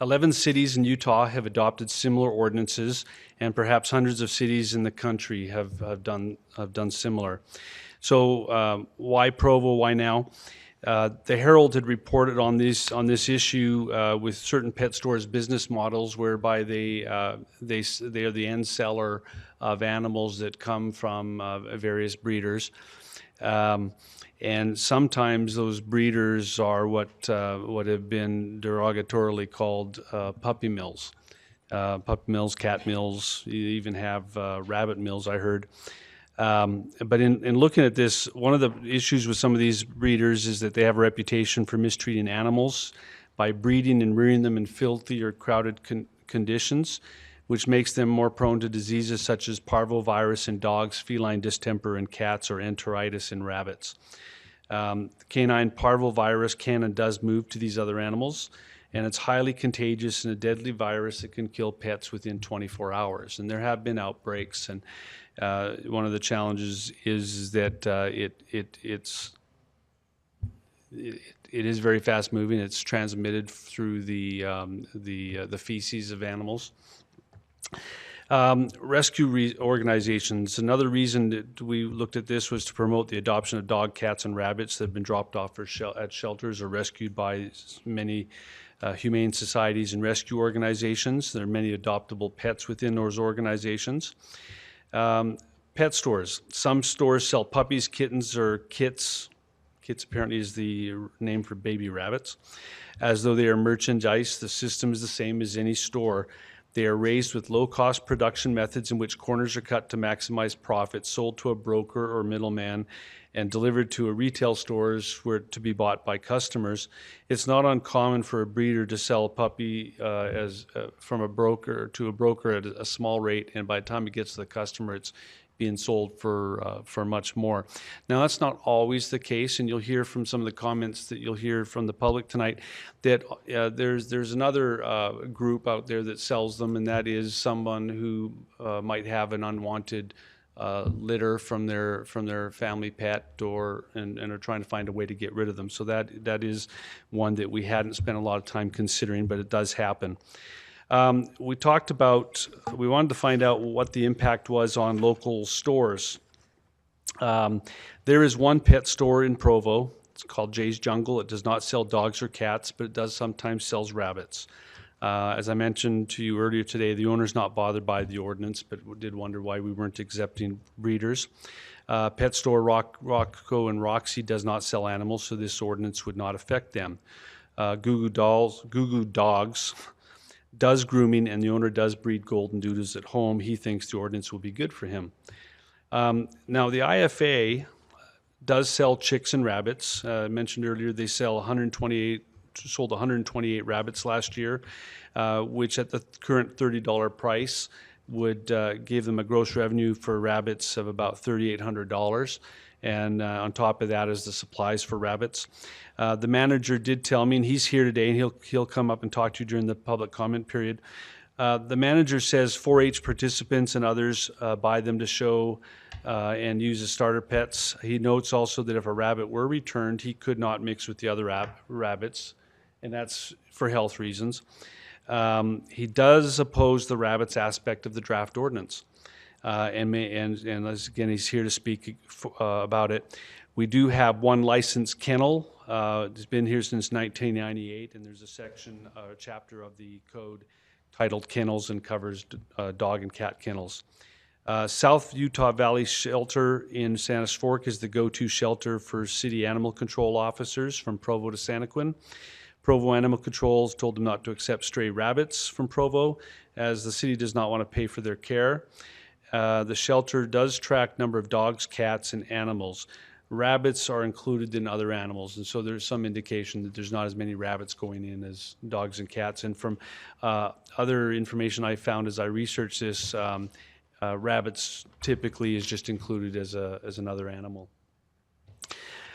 11 cities in Utah have adopted similar ordinances, and perhaps hundreds of cities in the country have done similar. So why Provo? Why now? The Herald had reported on this issue with certain pet stores' business models, whereby they are the end seller of animals that come from various breeders. And sometimes those breeders are what have been derogatorily called puppy mills. Puppy mills, cat mills, you even have rabbit mills, I heard. But in looking at this, one of the issues with some of these breeders is that they have a reputation for mistreating animals by breeding and rearing them in filthy or crowded conditions, which makes them more prone to diseases such as parvovirus in dogs, feline distemper in cats, or enteritis in rabbits. Canine parvovirus can and does move to these other animals, and it's highly contagious and a deadly virus that can kill pets within 24 hours. And there have been outbreaks, and one of the challenges is that it is very fast moving. It's transmitted through the feces of animals. Rescue organizations. Another reason that we looked at this was to promote the adoption of dog, cats, and rabbits that have been dropped off at shelters or rescued by many humane societies and rescue organizations. There are many adoptable pets within those organizations. Pet stores. Some stores sell puppies, kittens, or kits. Kits apparently is the name for baby rabbits. As though they are merchandise, the system is the same as any store. They are raised with low-cost production methods in which corners are cut to maximize profit, sold to a broker or middleman, and delivered to a retail stores where to be bought by customers. It's not uncommon for a breeder to sell a puppy from a broker to a broker at a small rate, and by the time it gets to the customer, it's being sold for much more. Now, that's not always the case, and you'll hear from some of the comments that you'll hear from the public tonight that there's another group out there that sells them, and that is someone who might have an unwanted litter from their family pet and are trying to find a way to get rid of them. So that is one that we hadn't spent a lot of time considering, but it does happen. We wanted to find out what the impact was on local stores. There is one pet store in Provo. It's called Jay's Jungle. It does not sell dogs or cats, but it does sometimes sells rabbits. As I mentioned to you earlier today, the owner's not bothered by the ordinance, but did wonder why we weren't accepting breeders. Pet store Rocco and Roxy does not sell animals, so this ordinance would not affect them. Goo Goo Dogs does grooming, and the owner does breed golden doodles at home. He thinks the ordinance will be good for him. Now, the IFA does sell chicks and rabbits. I mentioned earlier they sold 128 rabbits last year, which at the current $30 price would give them a gross revenue for rabbits of about $3,800. And on top of that is the supplies for rabbits. The manager did tell me, and he's here today, and he'll come up and talk to you during the public comment period. The manager says 4-H participants and others buy them to show and use as starter pets. He notes also that if a rabbit were returned, he could not mix with the other rabbits, and that's for health reasons. He does oppose the rabbits aspect of the draft ordinance. And again, he's here to speak about it. We do have one licensed kennel. It's been here since 1998, and there's a section, chapter of the code titled Kennels and covers dog and cat kennels. South Utah Valley Shelter in Santa's Fork is the go-to shelter for city animal control officers from Provo to Santaquin. Provo Animal Control told them not to accept stray rabbits from Provo, as the city does not want to pay for their care. The shelter does track number of dogs, cats, and animals. Rabbits are included in other animals, and so there's some indication that there's not as many rabbits going in as dogs and cats. And from other information I found as I researched this, rabbits typically is just included as another animal.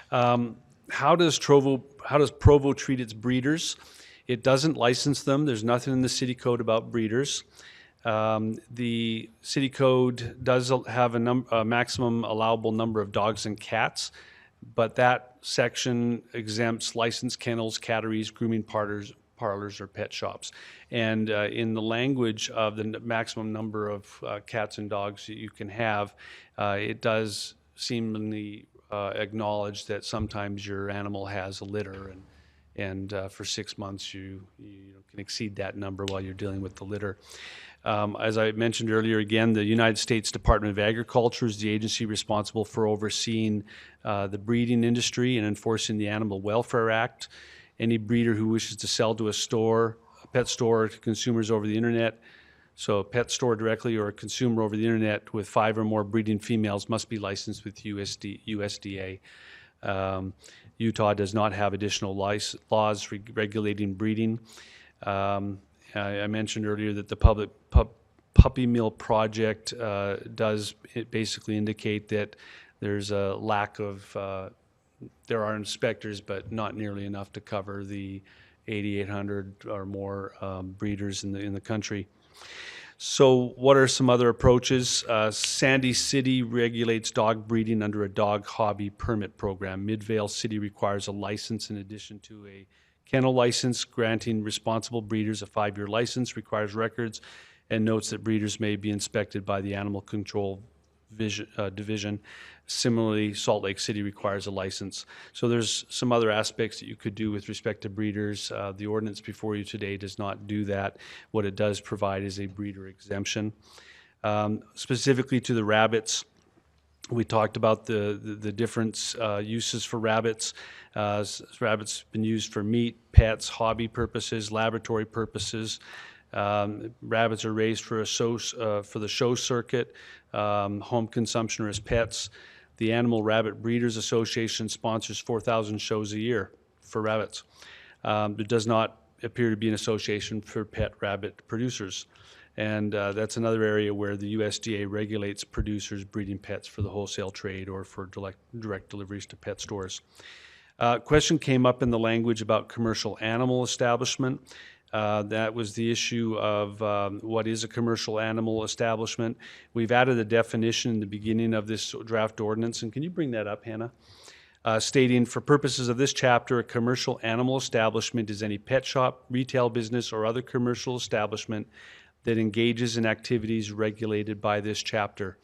How does Provo treat its breeders? It doesn't license them. There's nothing in the city code about breeders. The city code does have a maximum allowable number of dogs and cats, but that section exempts licensed kennels, catteries, grooming parlors, or pet shops. And in the language of the maximum number of cats and dogs that you can have, it does seemingly acknowledge that sometimes your animal has a litter, and for 6 months you can exceed that number while you're dealing with the litter. As I mentioned earlier, again, the United States Department of Agriculture is the agency responsible for overseeing the breeding industry and enforcing the Animal Welfare Act. Any breeder who wishes to sell to a pet store to consumers over the internet, so a pet store directly or a consumer over the internet with 5 or more breeding females must be licensed with USDA. Utah does not have additional laws regulating breeding. I mentioned earlier that the public puppy mill project does basically indicate that there's a lack of, there are inspectors, but not nearly enough to cover the 8,800 or more breeders in the country. So what are some other approaches? Sandy City regulates dog breeding under a dog hobby permit program. Midvale City requires a license in addition to a kennel license, granting responsible breeders a 5-year license, requires records, and notes that breeders may be inspected by the Animal Control Division. Similarly, Salt Lake City requires a license. So there's some other aspects that you could do with respect to breeders. The ordinance before you today does not do that. What it does provide is a breeder exemption. Specifically to the rabbits, we talked about the different uses for rabbits. Rabbits have been used for meat, pets, hobby purposes, laboratory purposes. Rabbits are raised for the show circuit, home consumption, or as pets. The Animal Rabbit Breeders Association sponsors 4,000 shows a year for rabbits. There does not appear to be an association for pet rabbit producers. And that's another area where the USDA regulates producers breeding pets for the wholesale trade or for direct deliveries to pet stores. Question came up in the language about commercial animal establishment. That was the issue of what is a commercial animal establishment. We've added a definition in the beginning of this draft ordinance, and can you bring that up, Hannah? Stating, for purposes of this chapter, a commercial animal establishment is any pet shop, retail business, or other commercial establishment that engages in activities regulated by this chapter.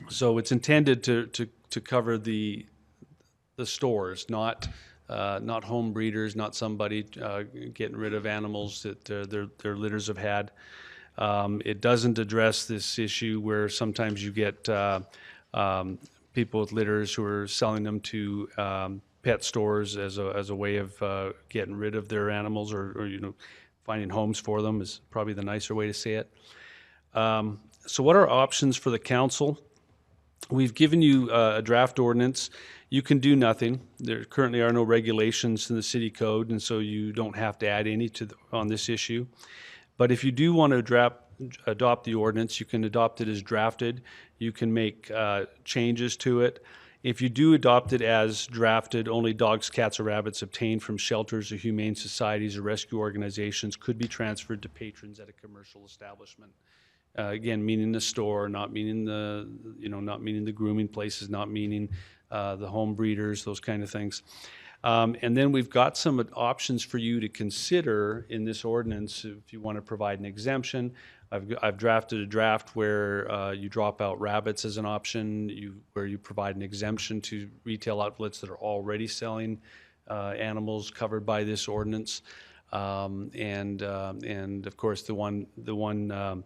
So it's intended to cover the stores, not home breeders, not somebody getting rid of animals that their litters have had. It doesn't address this issue where sometimes you get people with litters who are selling them to pet stores as a way of getting rid of their animals, or finding homes for them is probably the nicer way to say it. So what are options for the council? We've given you a draft ordinance. You can do nothing. There currently are no regulations in the city code, and so you don't have to add any on this issue. But if you do want to adopt the ordinance, you can adopt it as drafted. You can make changes to it. If you do adopt it as drafted, only dogs, cats, or rabbits obtained from shelters or humane societies or rescue organizations could be transferred to patrons at a commercial establishment. Again, meaning the store, not meaning the grooming places, not meaning the home breeders, those kind of things. And then we've got some options for you to consider in this ordinance if you want to provide an exemption. I've drafted a draft where you drop out rabbits as an option, where you provide an exemption to retail outlets that are already selling animals covered by this ordinance. And of course, the one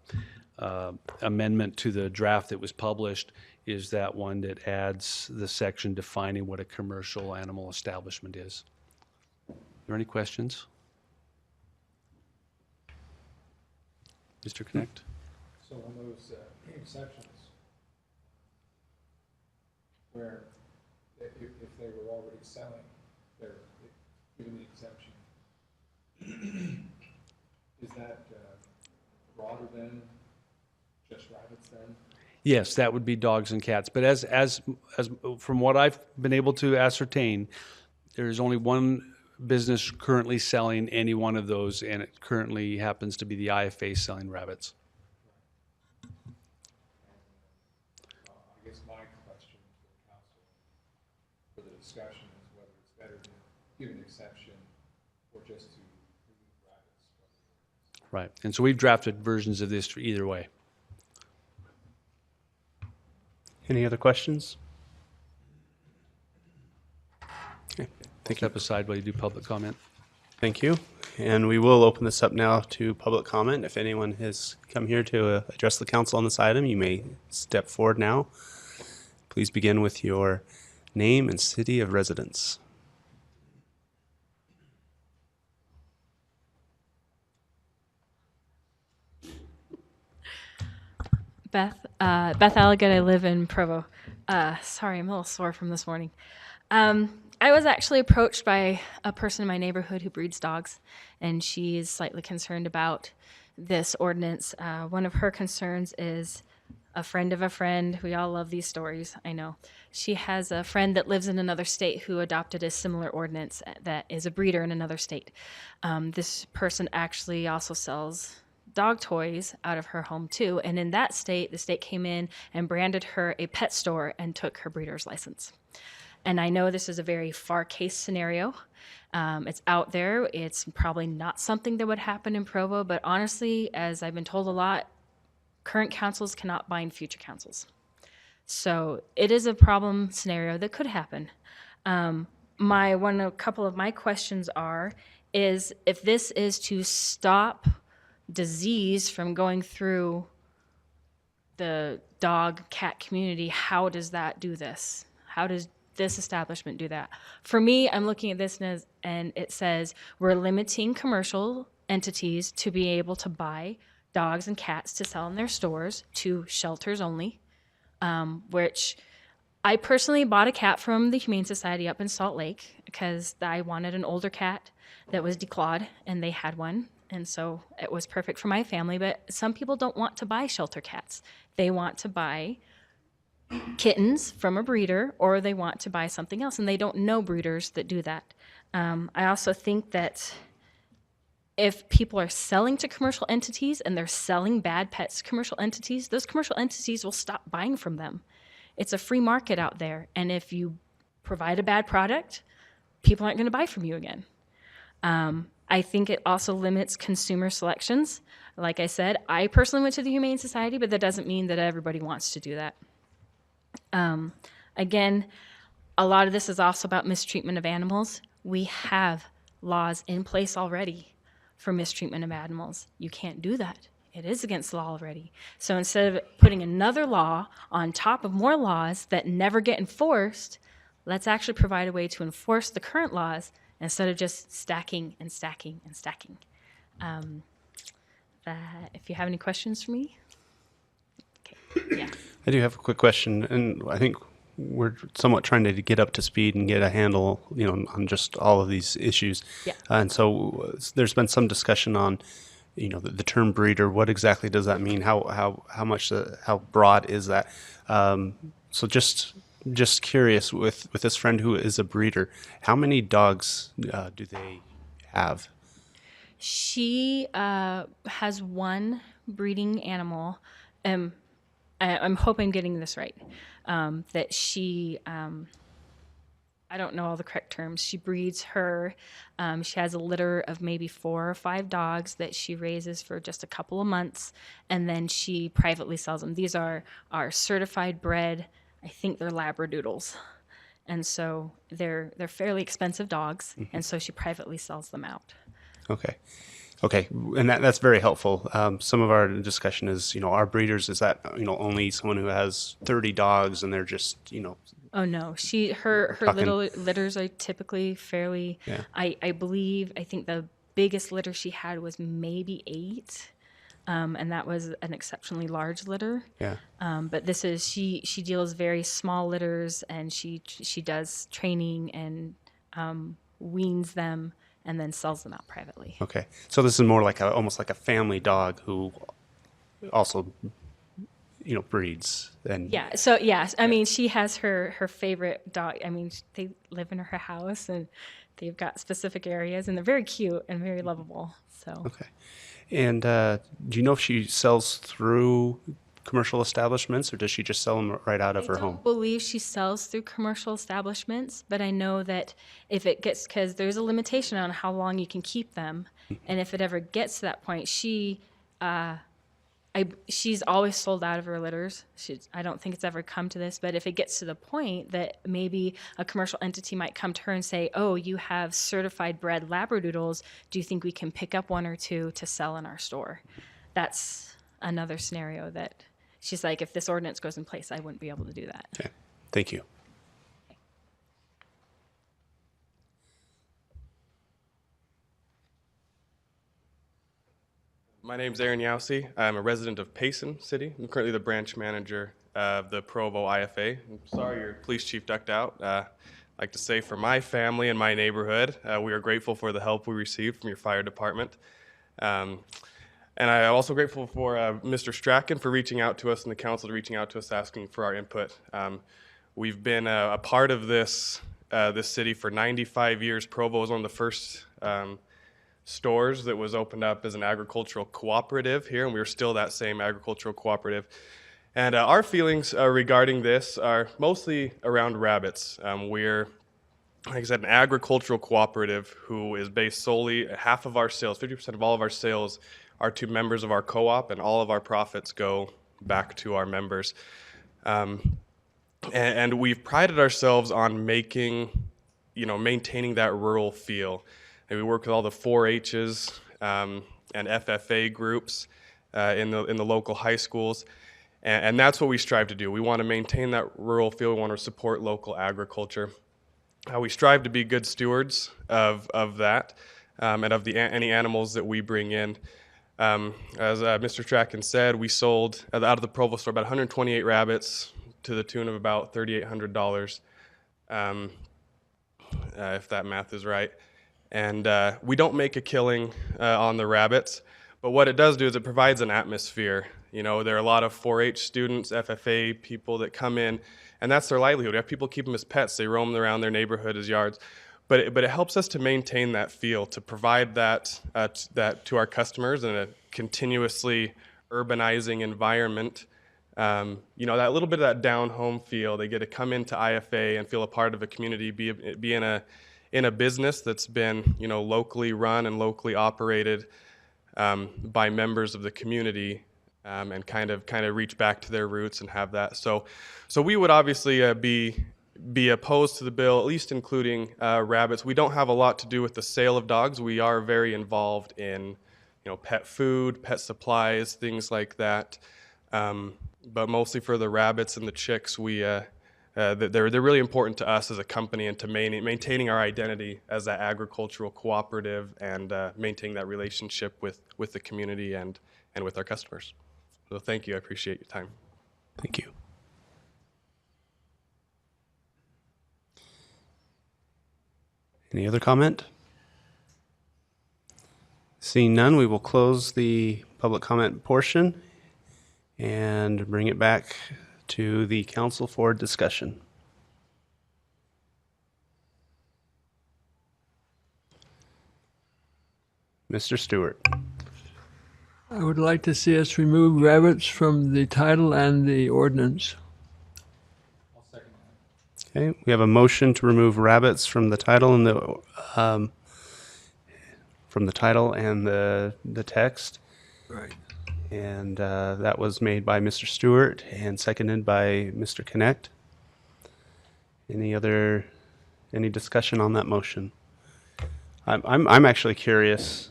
amendment to the draft that was published is that one that adds the section defining what a commercial animal establishment is. Are there any questions? Mr. Connect? So on those exceptions, where if they were already selling, they're given the exemption, is that broader than just rabbits then? Yes, that would be dogs and cats. But as from what I've been able to ascertain, there is only one business currently selling any one of those, and it currently happens to be the IFA selling rabbits. I guess my question to the council for the discussion is whether it's better to give an exception or just to remove rabbits. Right. And so we've drafted versions of this for either way. Any other questions? Okay, thank you. Step aside while you do public comment. Thank you. And we will open this up now to public comment. If anyone has come here to address the council on this item, you may step forward now. Please begin with your name and city of residence. Beth Alligood. I live in Provo. Sorry, I'm a little sore from this morning. I was actually approached by a person in my neighborhood who breeds dogs, and she is slightly concerned about this ordinance. One of her concerns is a friend of a friend. We all love these stories, I know. She has a friend that lives in another state who adopted a similar ordinance that is a breeder in another state. This person actually also sells dog toys out of her home too, and in that state, the state came in and branded her a pet store and took her breeder's license. And I know this is a very far case scenario. It's out there. It's probably not something that would happen in Provo, but honestly, as I've been told a lot, current councils cannot bind future councils. So it is a problem scenario that could happen. A couple of my questions is if this is to stop disease from going through the dog cat community, how does that do this? How does this establishment do that? For me, I'm looking at this and it says we're limiting commercial entities to be able to buy dogs and cats to sell in their stores to shelters only, which I personally bought a cat from the Humane Society up in Salt Lake because I wanted an older cat that was declawed, and they had one. And so it was perfect for my family, but some people don't want to buy shelter cats. They want to buy kittens from a breeder, or they want to buy something else, and they don't know breeders that do that. I also think that if people are selling to commercial entities and they're selling bad pets to commercial entities, those commercial entities will stop buying from them. It's a free market out there, and if you provide a bad product, people aren't going to buy from you again. I think it also limits consumer selections. Like I said, I personally went to the Humane Society, but that doesn't mean that everybody wants to do that. Again, a lot of this is also about mistreatment of animals. We have laws in place already for mistreatment of animals. You can't do that. It is against the law already. So instead of putting another law on top of more laws that never get enforced, let's actually provide a way to enforce the current laws instead of just stacking and stacking and stacking. If you have any questions for me? Okay, yeah. I do have a quick question, and I think we're somewhat trying to get up to speed and get a handle, on just all of these issues. Yeah. And so there's been some discussion on, the term breeder. What exactly does that mean? How broad is that? So just curious, with this friend who is a breeder, how many dogs do they have? She has one breeding animal. I'm hoping I'm getting this right. That she, I don't know all the correct terms. She breeds her. She has a litter of maybe 4 or 5 dogs that she raises for just a couple of months, and then she privately sells them. These are certified bred. I think they're Labradoodles, and so they're fairly expensive dogs, and so she privately sells them out. Okay, and that's very helpful. Some of our discussion is, our breeders, is that, only someone who has 30 dogs and they're just, Oh no, her talking- little litters are typically fairly. Yeah. I think the biggest litter she had was maybe 8, and that was an exceptionally large litter. Yeah. But this is she deals very small litters, and she does training and weans them and then sells them out privately. Okay. So this is more like almost like a family dog who also, breeds. And Yeah. So yes, I mean she has her favorite dog. I mean they live in her house and they've got specific areas and they're very cute and very lovable. So. Okay. And do you know if she sells through commercial establishments, or does she just sell them right out of her home? I don't believe she sells through commercial establishments, but I know that if it gets, because there's a limitation on how long you can keep them, and if it ever gets to that point, she's always sold out of her litters. I don't think it's ever come to this, but if it gets to the point that maybe a commercial entity might come to her and say, oh, you have certified bred Labradoodles, do you think we can pick up 1 or 2 to sell in our store? That's another scenario that she's like, if this ordinance goes in place, I wouldn't be able to do that. Okay. Thank you. My name's Aaron Yowsey. I'm a resident of Payson City. I'm currently the branch manager of the Provo IFA. I'm sorry your police chief ducked out. I'd like to say for my family and my neighborhood, we are grateful for the help we received from your fire department. And I'm also grateful for Mr. Strachan for reaching out to us and the council reaching out to us asking for our input. We've been a part of this city for 95 years. Provo was one of the first stores that was opened up as an agricultural cooperative here, and we are still that same agricultural cooperative. And our feelings regarding this are mostly around rabbits. We're, like I said, an agricultural cooperative who is based solely, half of our sales, 50% of all of our sales are to members of our co-op, and all of our profits go back to our members. And we've prided ourselves on maintaining that rural feel. And we work with all the 4-H's and FFA groups in the local high schools, and that's what we strive to do. We want to maintain that rural feel. We want to support local agriculture. We strive to be good stewards of that and of any animals that we bring in. As Mr. Strachan said, we sold out of the Provo store about 128 rabbits to the tune of about $3,800, if that math is right. And we don't make a killing on the rabbits, but what it does do is it provides an atmosphere. There are a lot of 4-H students, FFA people that come in, and that's their livelihood. We have people keep them as pets. They roam around their neighborhood as yards. But it helps us to maintain that feel, to provide that to our customers in a continuously urbanizing environment. That little bit of that down-home feel. They get to come into IFA and feel a part of a community, be in a business that's been locally run and locally operated by members of the community, and kind of reach back to their roots and have that. So we would obviously be be opposed to the bill, at least including rabbits. We don't have a lot to do with the sale of dogs. We are very involved in, pet food, pet supplies, things like that. But mostly for the rabbits and the chicks, they're really important to us as a company and to maintaining our identity as an agricultural cooperative and maintaining that relationship with the community and with our customers. So thank you. I appreciate your time. Thank you. Any other comment? Seeing none, we will close the public comment portion and bring it back to the council for discussion. Mr. Stewart. I would like to see us remove rabbits from the title and the ordinance. Okay, we have a motion to remove rabbits from the title and the text. Right. And that was made by Mr. Stewart and seconded by Mr. Connect. Any discussion on that motion? I'm actually curious.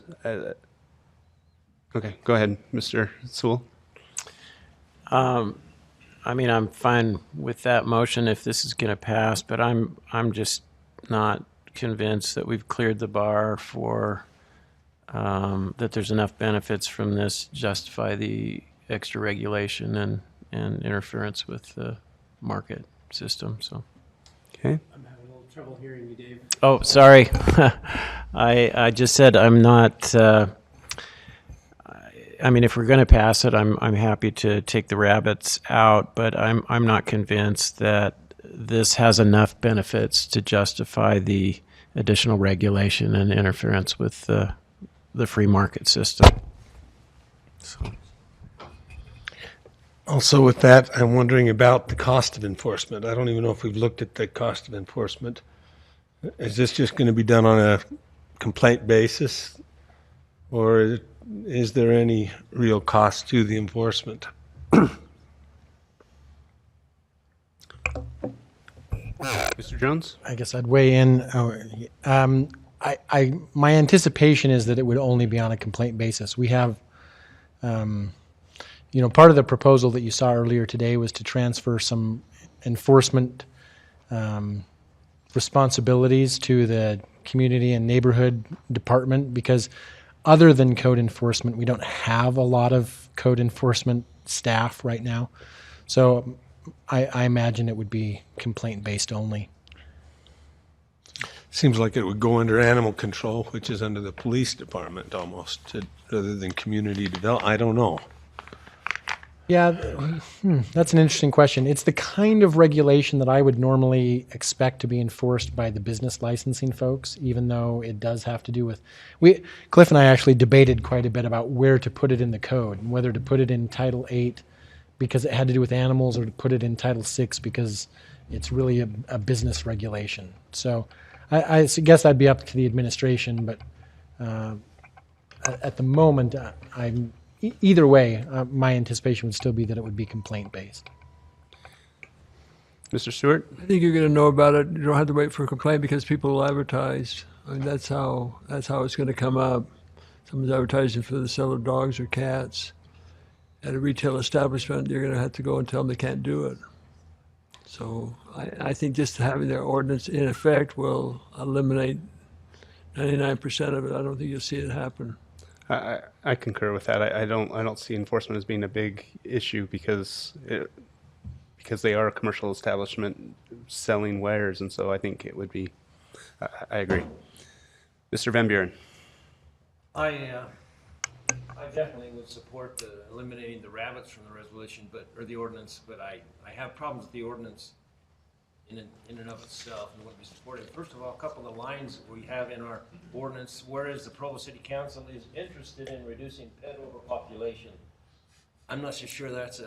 Okay, go ahead, Mr. Sewell. I mean, I'm fine with that motion if this is going to pass, but I'm just not convinced that we've cleared the bar for that there's enough benefits from this to justify the extra regulation and interference with the market system. So. Okay. I'm having a little trouble hearing you, Dave. Oh, sorry. I just said I'm not. I mean, if we're going to pass it, I'm happy to take the rabbits out, but I'm not convinced that this has enough benefits to justify the additional regulation and interference with the free market system. So. Also with that, I'm wondering about the cost of enforcement. I don't even know if we've looked at the cost of enforcement. Is this just going to be done on a complaint basis, or is there any real cost to the enforcement? Mr. Jones? I guess I'd weigh in. My anticipation is that it would only be on a complaint basis. We have, part of the proposal that you saw earlier today was to transfer some enforcement responsibilities to the community and neighborhood department, because other than code enforcement, we don't have a lot of code enforcement staff right now. So I imagine it would be complaint-based only. Seems like it would go under animal control, which is under the police department almost, rather than community development. I don't know. Yeah, that's an interesting question. It's the kind of regulation that I would normally expect to be enforced by the business licensing folks, even though it does have to do with... Cliff and I actually debated quite a bit about where to put it in the code, and whether to put it in Title 8 because it had to do with animals, or to put it in Title 6 because it's really a business regulation. So I guess I'd be up to the administration, but at the moment, either way, my anticipation would still be that it would be complaint-based. Mr. Stewart? I think you're going to know about it. You don't have to wait for a complaint because people will advertise. I mean, that's how it's going to come up. Someone's advertising for the sale of dogs or cats at a retail establishment. You're going to have to go and tell them they can't do it. So I think just having their ordinance in effect will eliminate 99% of it. I don't think you'll see it happen. I concur with that. I don't see enforcement as being a big issue because they are a commercial establishment selling wares, and so I think it would be. I agree. Mr. Van Buren. I definitely would support eliminating the rabbits from the resolution, or the ordinance, but I have problems with the ordinance in and of itself and what we supported. First of all, a couple of lines we have in our ordinance, whereas the Provo City Council is interested in reducing pet overpopulation. I'm not so sure that's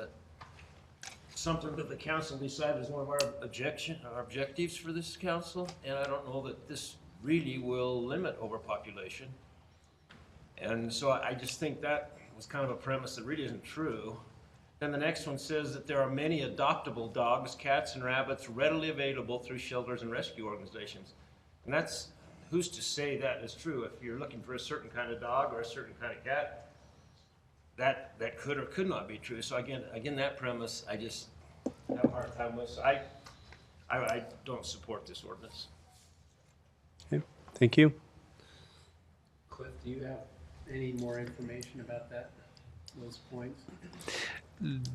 something that the council decided is one of our objectives for this council, and I don't know that this really will limit overpopulation. And so I just think that was kind of a premise that really isn't true. Then the next one says that there are many adoptable dogs, cats, and rabbits readily available through shelters and rescue organizations. And that's, who's to say that is true? If you're looking for a certain kind of dog or a certain kind of cat, that could or could not be true. So again, that premise, I just have a hard time with. So I don't support this ordinance. Okay, thank you. Cliff, do you have any more information about those points?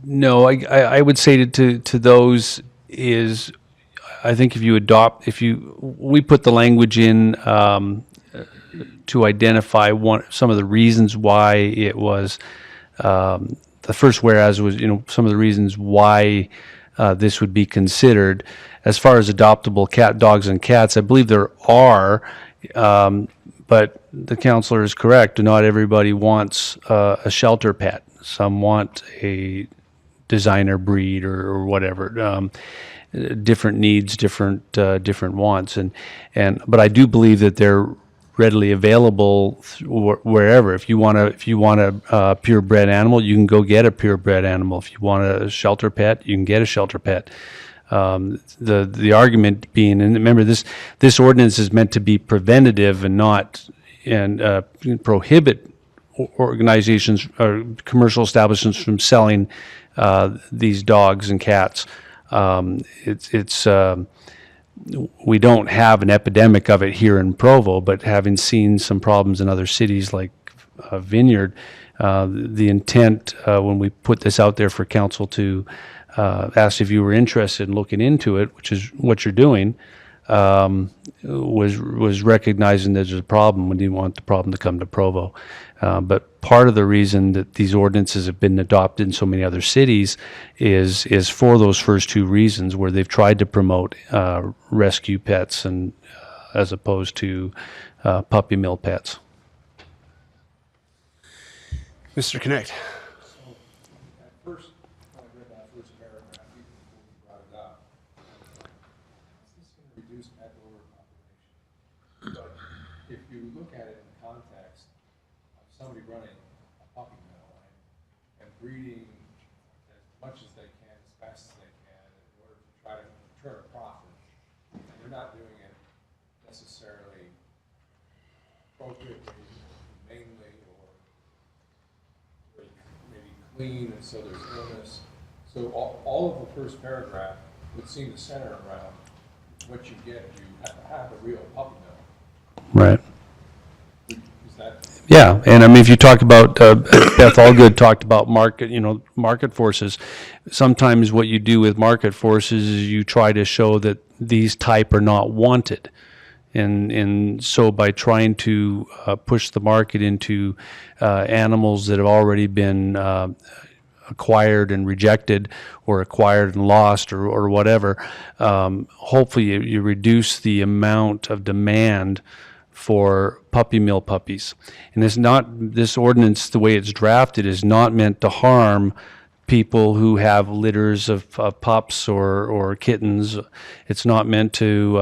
No, I would say to those is, I think we put the language in to identify some of the reasons why it was, the first whereas was, some of the reasons why this would be considered. As far as adoptable dogs and cats, I believe there are, but the counselor is correct. Not everybody wants a shelter pet. Some want a designer breed or whatever. Different needs, different wants, but I do believe that they're readily available wherever. If you want a purebred animal, you can go get a purebred animal. If you want a shelter pet, you can get a shelter pet. The argument being, and remember, this ordinance is meant to be preventative and not prohibit organizations or commercial establishments from selling these dogs and cats. We don't have an epidemic of it here in Provo, but having seen some problems in other cities like Vineyard, the intent when we put this out there for council to ask if you were interested in looking into it, which is what you're doing, was recognizing there's a problem. We didn't want the problem to come to Provo. But part of the reason that these ordinances have been adopted in so many other cities is for those first two reasons, where they've tried to promote rescue pets and as opposed to puppy mill pets. Mr. Connect. At first, when I read that first paragraph, even before you brought it up, is this going to reduce pet overpopulation? But if you look at it in context of somebody running a puppy mill and breeding as much as they can, as fast as they can, in order to try to turn a profit, and they're not doing it necessarily appropriately, mainly, or maybe clean, and so there's illness. So all of the first paragraph would seem to center around what you get if you have a real puppy mill. Right. Is that? Yeah, and I mean, if you talk about, Beth Allgood talked about market forces. Sometimes what you do with market forces is you try to show that these type are not wanted. And so by trying to push the market into animals that have already been acquired and rejected, or acquired and lost, or whatever, hopefully you reduce the amount of demand for puppy mill puppies. And this ordinance, the way it's drafted, is not meant to harm people who have litters of pups or kittens. It's not meant to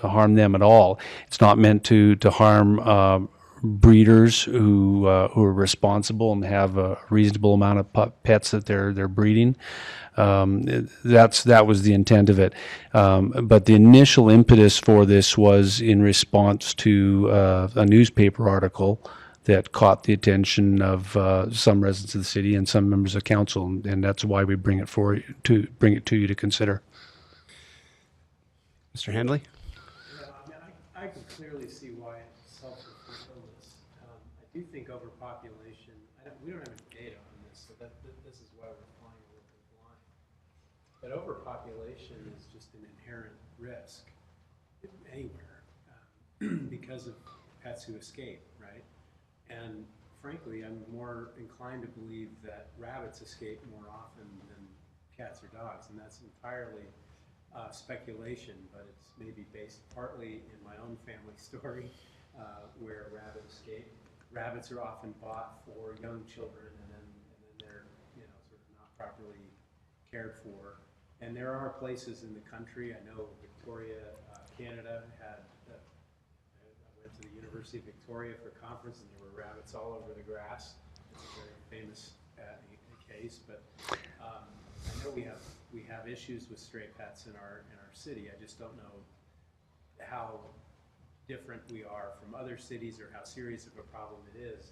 harm them at all. It's not meant to harm breeders who are responsible and have a reasonable amount of pets that they're breeding. That was the intent of it. But the initial impetus for this was in response to a newspaper article that caught the attention of some residents of the city and some members of council, and that's why we bring it to you to consider. Mr. Handley? I can clearly see why it's self-fulfilling this. I do think overpopulation, we don't have any data on this, so this is why we're flying a little bit blind. But overpopulation is just an inherent risk anywhere because of pets who escape, right? And frankly, I'm more inclined to believe that rabbits escape more often than cats or dogs, and that's entirely speculation, but it's maybe based partly in my own family story where rabbits escape. Rabbits are often bought for young children, and then they're sort of not properly cared for. And there are places in the country, I know Victoria, Canada had. I went to the University of Victoria for a conference, and there were rabbits all over the grass. It's a very famous case. case, but I know we have issues with stray pets in our city. I just don't know how different we are from other cities or how serious of a problem it is.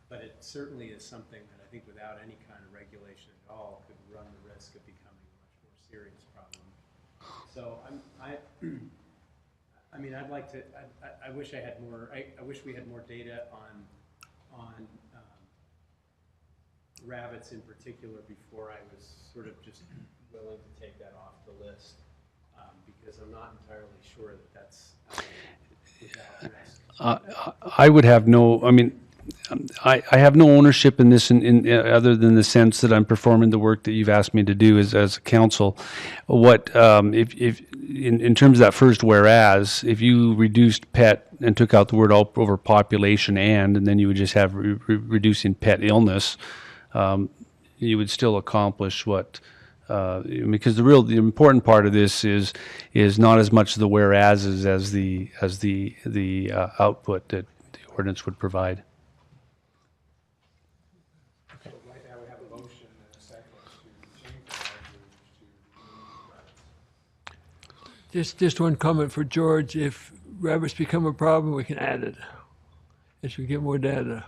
But it certainly is something that I think without any kind of regulation at all could run the risk of becoming a much more serious problem. So I mean, I'd like to, I wish I had more, I wish we had more data on rabbits in particular before I was sort of just willing to take that off the list, because I'm not entirely sure that that's without risk. I would have no, I mean, I have no ownership in this in other than the sense that I'm performing the work that you've asked me to do as a council. What, if in terms of that first whereas, if you reduced pet and took out the word overpopulation and then you would just have reducing pet illness, you would still accomplish what, because the important part of this is not as much the whereases as the output that the ordinance would provide. So right now we have a motion and a second to change the language to Just one comment for George. If rabbits become a problem, we can add it as we get more data.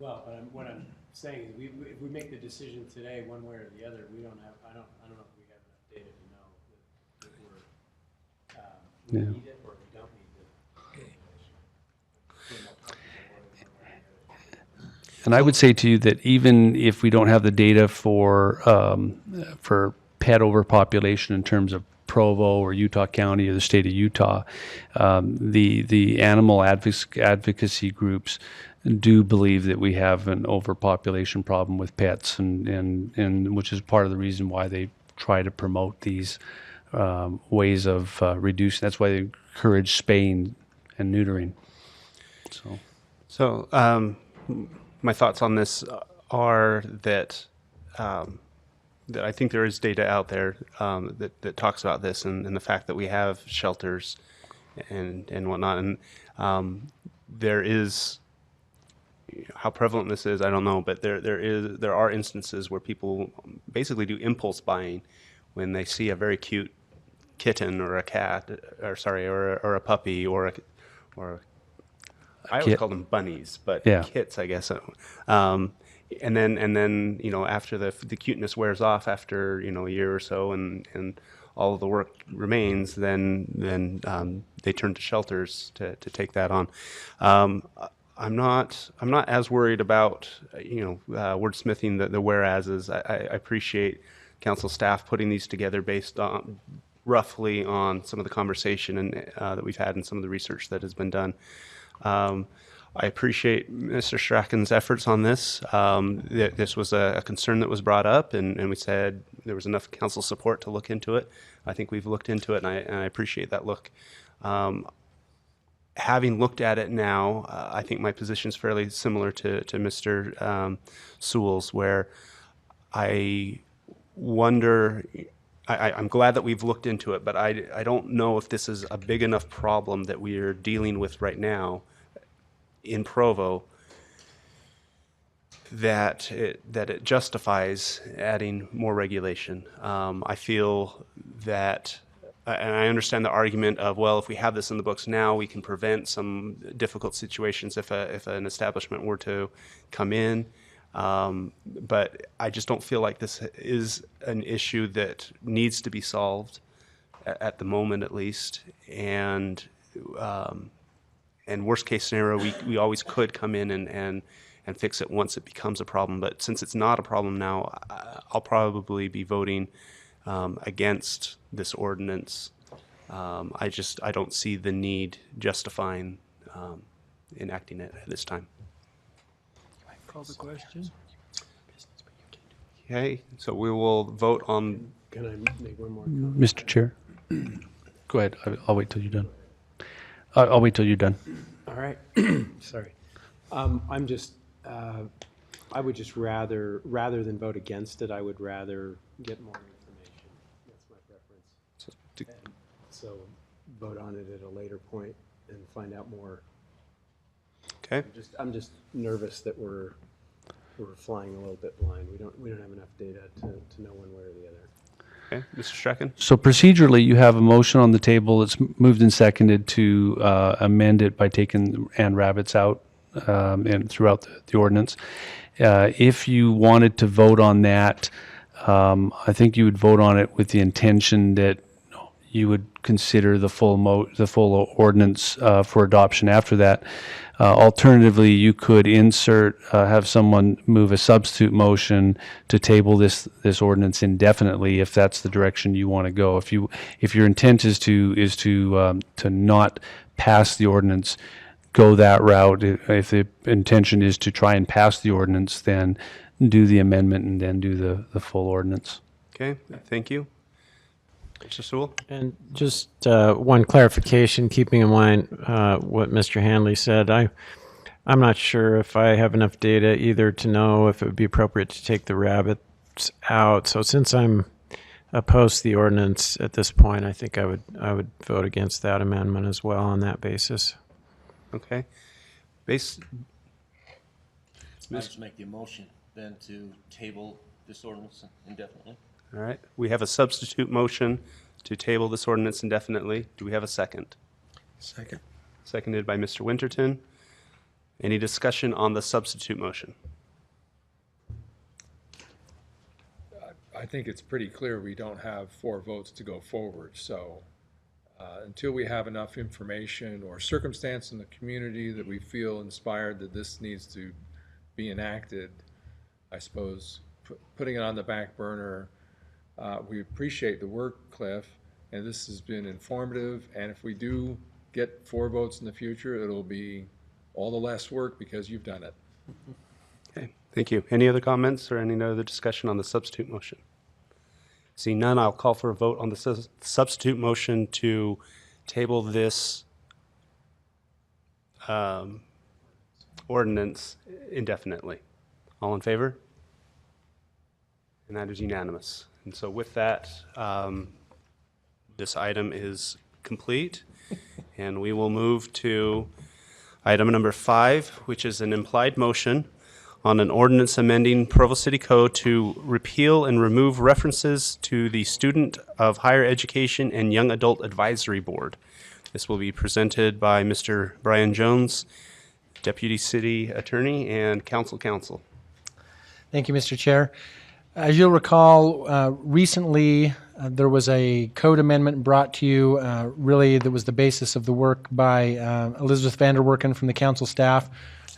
well, but what I'm saying is if we make the decision today, one way or the other, we don't have, I don't know if we have enough data to know that we need it or we don't need it. And I would say to you that even if we don't have the data for pet overpopulation in terms of Provo or Utah County or the state of Utah, the animal advocacy groups do believe that we have an overpopulation problem with pets, and which is part of the reason why they try to promote these ways of reducing. That's why they encourage spaying and neutering. So my thoughts on this are that that I think there is data out there that talks about this and the fact that we have shelters and whatnot, and there is, how prevalent this is, I don't know, but there are instances where people basically do impulse buying when they see a very cute kitten or a cat, or a puppy or a I always kit. call them bunnies, but Yeah. kits, I guess. And then after the cuteness wears off after a year or so, and all of the work remains, then they turn to shelters to take that on. I'm not as worried about wordsmithing the whereases. I appreciate council staff putting these together based on roughly on some of the conversation and that we've had and some of the research that has been done. I appreciate Mr. Strachan's efforts on this. This was a concern that was brought up, and we said there was enough council support to look into it. I think we've looked into it, and I appreciate that look. Having looked at it now, I think my position is fairly similar to Mr. Sewell's, where I wonder, I'm glad that we've looked into it, but I don't know if this is a big enough problem that we are dealing with right now in Provo that it justifies adding more regulation. I feel that, and I understand the argument of, well, if we have this in the books now, we can prevent some difficult situations if an establishment were to come in. But I just don't feel like this is an issue that needs to be solved at the moment, at least. And worst case scenario, we always could come in and fix it once it becomes a problem. But since it's not a problem now, I'll probably be voting against this ordinance. I don't see the need justifying enacting it at this time. Call the question. Okay, so we will vote on. Can I make one more comment? Mr. Chair, go ahead. I'll wait till you're done. I'll wait till you're done. All right. Sorry. I'm just, I would just rather than vote against it, I would rather get more information. That's my preference. And so vote on it at a later point and find out more. Okay. I'm just nervous that we're we're flying a little bit blind. We don't have enough data to know one way or the other. Okay, Mr. Strachan? So procedurally, you have a motion on the table. It's moved and seconded to amend it by taking and rabbits out and throughout the ordinance. If you wanted to vote on that, I think you would vote on it with the intention that you would consider the full ordinance for adoption after that. Alternatively, you could have someone move a substitute motion to table this ordinance indefinitely if that's the direction you want to go. If your intent is to not pass the ordinance, go that route. If the intention is to try and pass the ordinance, then do the amendment and then do the full ordinance. Okay, thank you. Mr. Sewell? And just one clarification, keeping in mind what Mr. Hanley said. I'm not sure if I have enough data either to know if it would be appropriate to take the rabbits out. So since I'm opposed to the ordinance at this point, I think I would vote against that amendment as well on that basis. Okay. I just make the motion then to table this ordinance indefinitely. All right, we have a substitute motion to table this ordinance indefinitely. Do we have a second? Second. Seconded by Mr. Winterton. Any discussion on the substitute motion? I think it's pretty clear we don't have 4 votes to go forward. So until we have enough information or circumstance in the community that we feel inspired that this needs to be enacted, I suppose putting it on the back burner. We appreciate the work, Cliff, and this has been informative. And if we do get 4 votes in the future, it'll be all the less work because you've done it. Okay, thank you. Any other comments or any other discussion on the substitute motion? Seeing none, I'll call for a vote on the substitute motion to table this ordinance indefinitely. All in favor? And that is unanimous. And so with that, this item is complete, and we will move to item number 5, which is an implied motion on an ordinance amending Provo City Code to repeal and remove references to the Student of Higher Education and Young Adult Advisory Board. This will be presented by Mr. Brian Jones, Deputy City Attorney and Counsel. Thank you, Mr. Chair. As you'll recall, recently there was a code amendment brought to you, really that was the basis of the work by Elizabeth Vanderwerken from the council staff,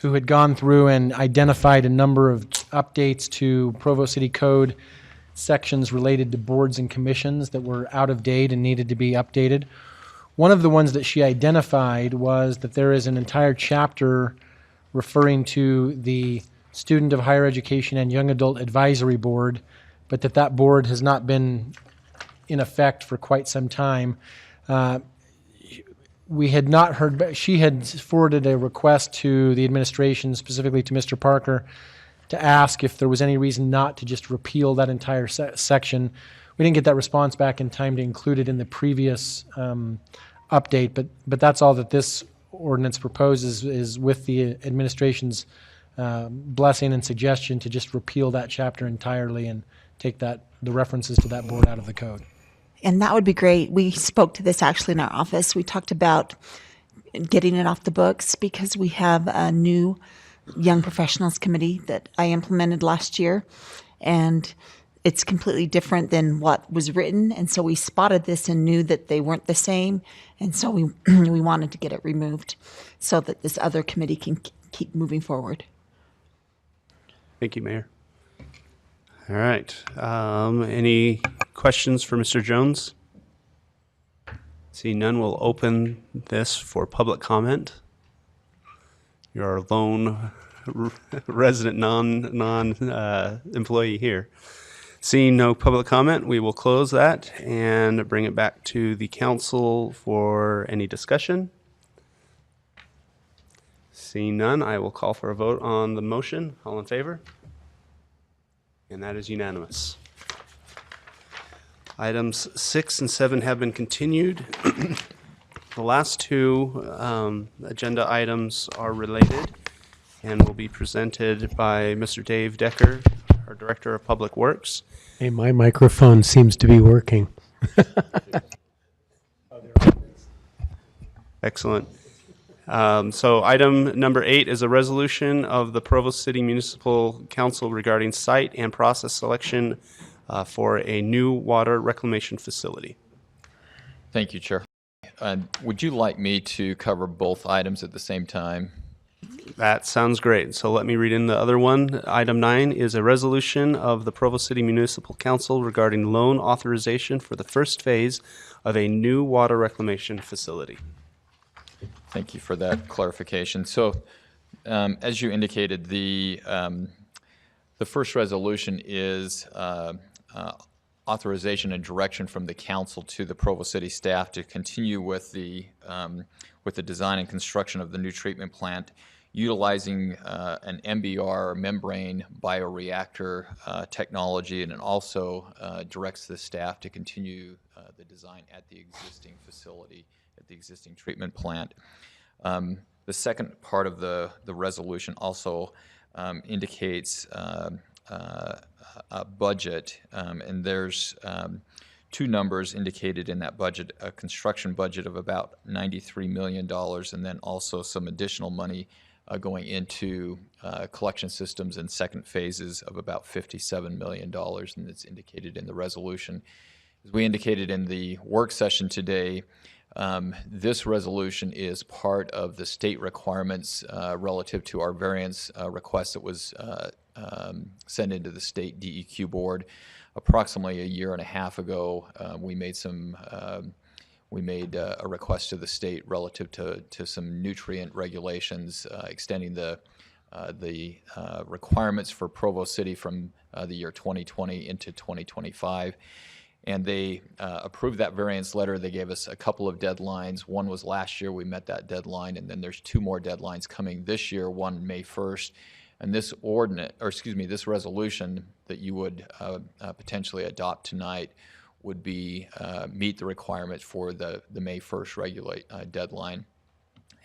who had gone through and identified a number of updates to Provo City Code sections related to boards and commissions that were out of date and needed to be updated. One of the ones that she identified was that there is an entire chapter referring to the Student of Higher Education and Young Adult Advisory Board, but that board has not been in effect for quite some time. We had not heard back. She had forwarded a request to the administration, specifically to Mr. Parker, to ask if there was any reason not to just repeal that entire section. We didn't get that response back in time to include it in the previous update, but that's all that this ordinance proposes, is with the administration's blessing and suggestion to just repeal that chapter entirely and take the references to that board out of the code. And that would be great. We spoke to this actually in our office. We talked about getting it off the books because we have a new Young Professionals Committee that I implemented last year, and it's completely different than what was written. And so we spotted this and knew that they weren't the same. And so we we wanted to get it removed so that this other committee can keep moving forward. Thank you, Mayor. All right. Any questions for Mr. Jones? See none, we'll open this for public comment. You're our lone resident non-employee here. Seeing no public comment, we will close that and bring it back to the council for any discussion. Seeing none, I will call for a vote on the motion. All in favor? And that is unanimous. Items 6 and 7 have been continued. The last 2 agenda items are related, and will be presented by Mr. Dave Decker, our Director of Public Works. Hey, my microphone seems to be working. Excellent. So item number 8 is a resolution of the Provo City Municipal Council regarding site and process selection for a new water reclamation facility. Thank you, Chair. Would you like me to cover both items at the same time? That sounds great. So let me read in the other one. Item 9 is a resolution of the Provo City Municipal Council regarding loan authorization for the first phase of a new water reclamation facility. Thank you for that clarification. So, as you indicated, the first resolution is authorization and direction from the council to the Provo City staff to continue with the design and construction of the new treatment plant, utilizing an MBR membrane bioreactor technology, and it also directs the staff to continue the design at the existing facility, at the existing treatment plant. The second part of the resolution also indicates a budget, and there's two numbers indicated in that budget: a construction budget of about $93 million, and then also some additional money going into collection systems and second phases of about $57 million, and it's indicated in the resolution. As we indicated in the work session today, this resolution is part of the state requirements relative to our variance request that was sent into the state DEQ board. Approximately a year and a half ago, we made a request to the state relative to some nutrient regulations, extending the requirements for Provo City from the year 2020 into 2025. And they approved that variance letter. They gave us a couple of deadlines. One was last year, we met that deadline, and then there's two more deadlines coming this year, one May 1st. And this this resolution that you would potentially adopt tonight would be meet the requirements for the May 1st deadline.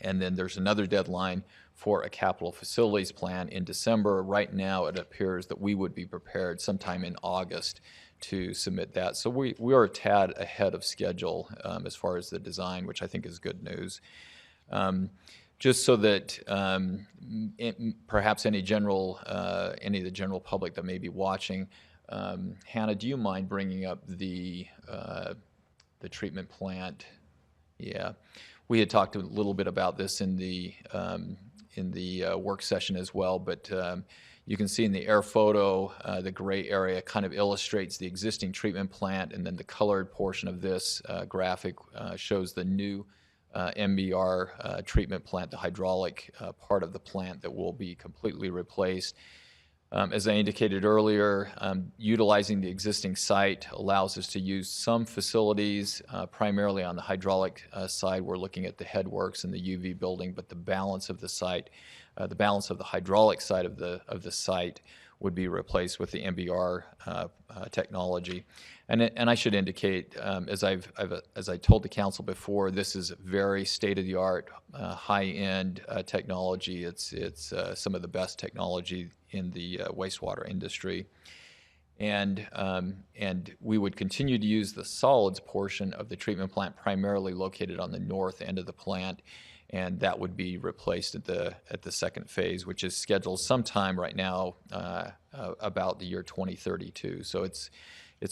And then there's another deadline for a capital facilities plan in December. Right now, it appears that we would be prepared sometime in August to submit that. So we are a tad ahead of schedule as far as the design, which I think is good news. Just so that perhaps any of the general public that may be watching, Hannah, do you mind bringing up the treatment plant? Yeah, we had talked a little bit about this in the work session as well, but you can see in the air photo, the gray area kind of illustrates the existing treatment plant, and then the colored portion of this graphic shows the new MBR treatment plant, the hydraulic part of the plant that will be completely replaced. As I indicated earlier, utilizing the existing site allows us to use some facilities, primarily on the hydraulic side. We're looking at the headworks and the UV building, but the balance of the site, the balance of the hydraulic side of the site would be replaced with the MBR technology. And I should indicate, as I told the council before, this is very state-of-the-art, high-end technology. It's some of the best technology in the wastewater industry. And we would continue to use the solids portion of the treatment plant, primarily located on the north end of the plant, and that would be replaced at the second phase, which is scheduled sometime right now about the year 2032. So it's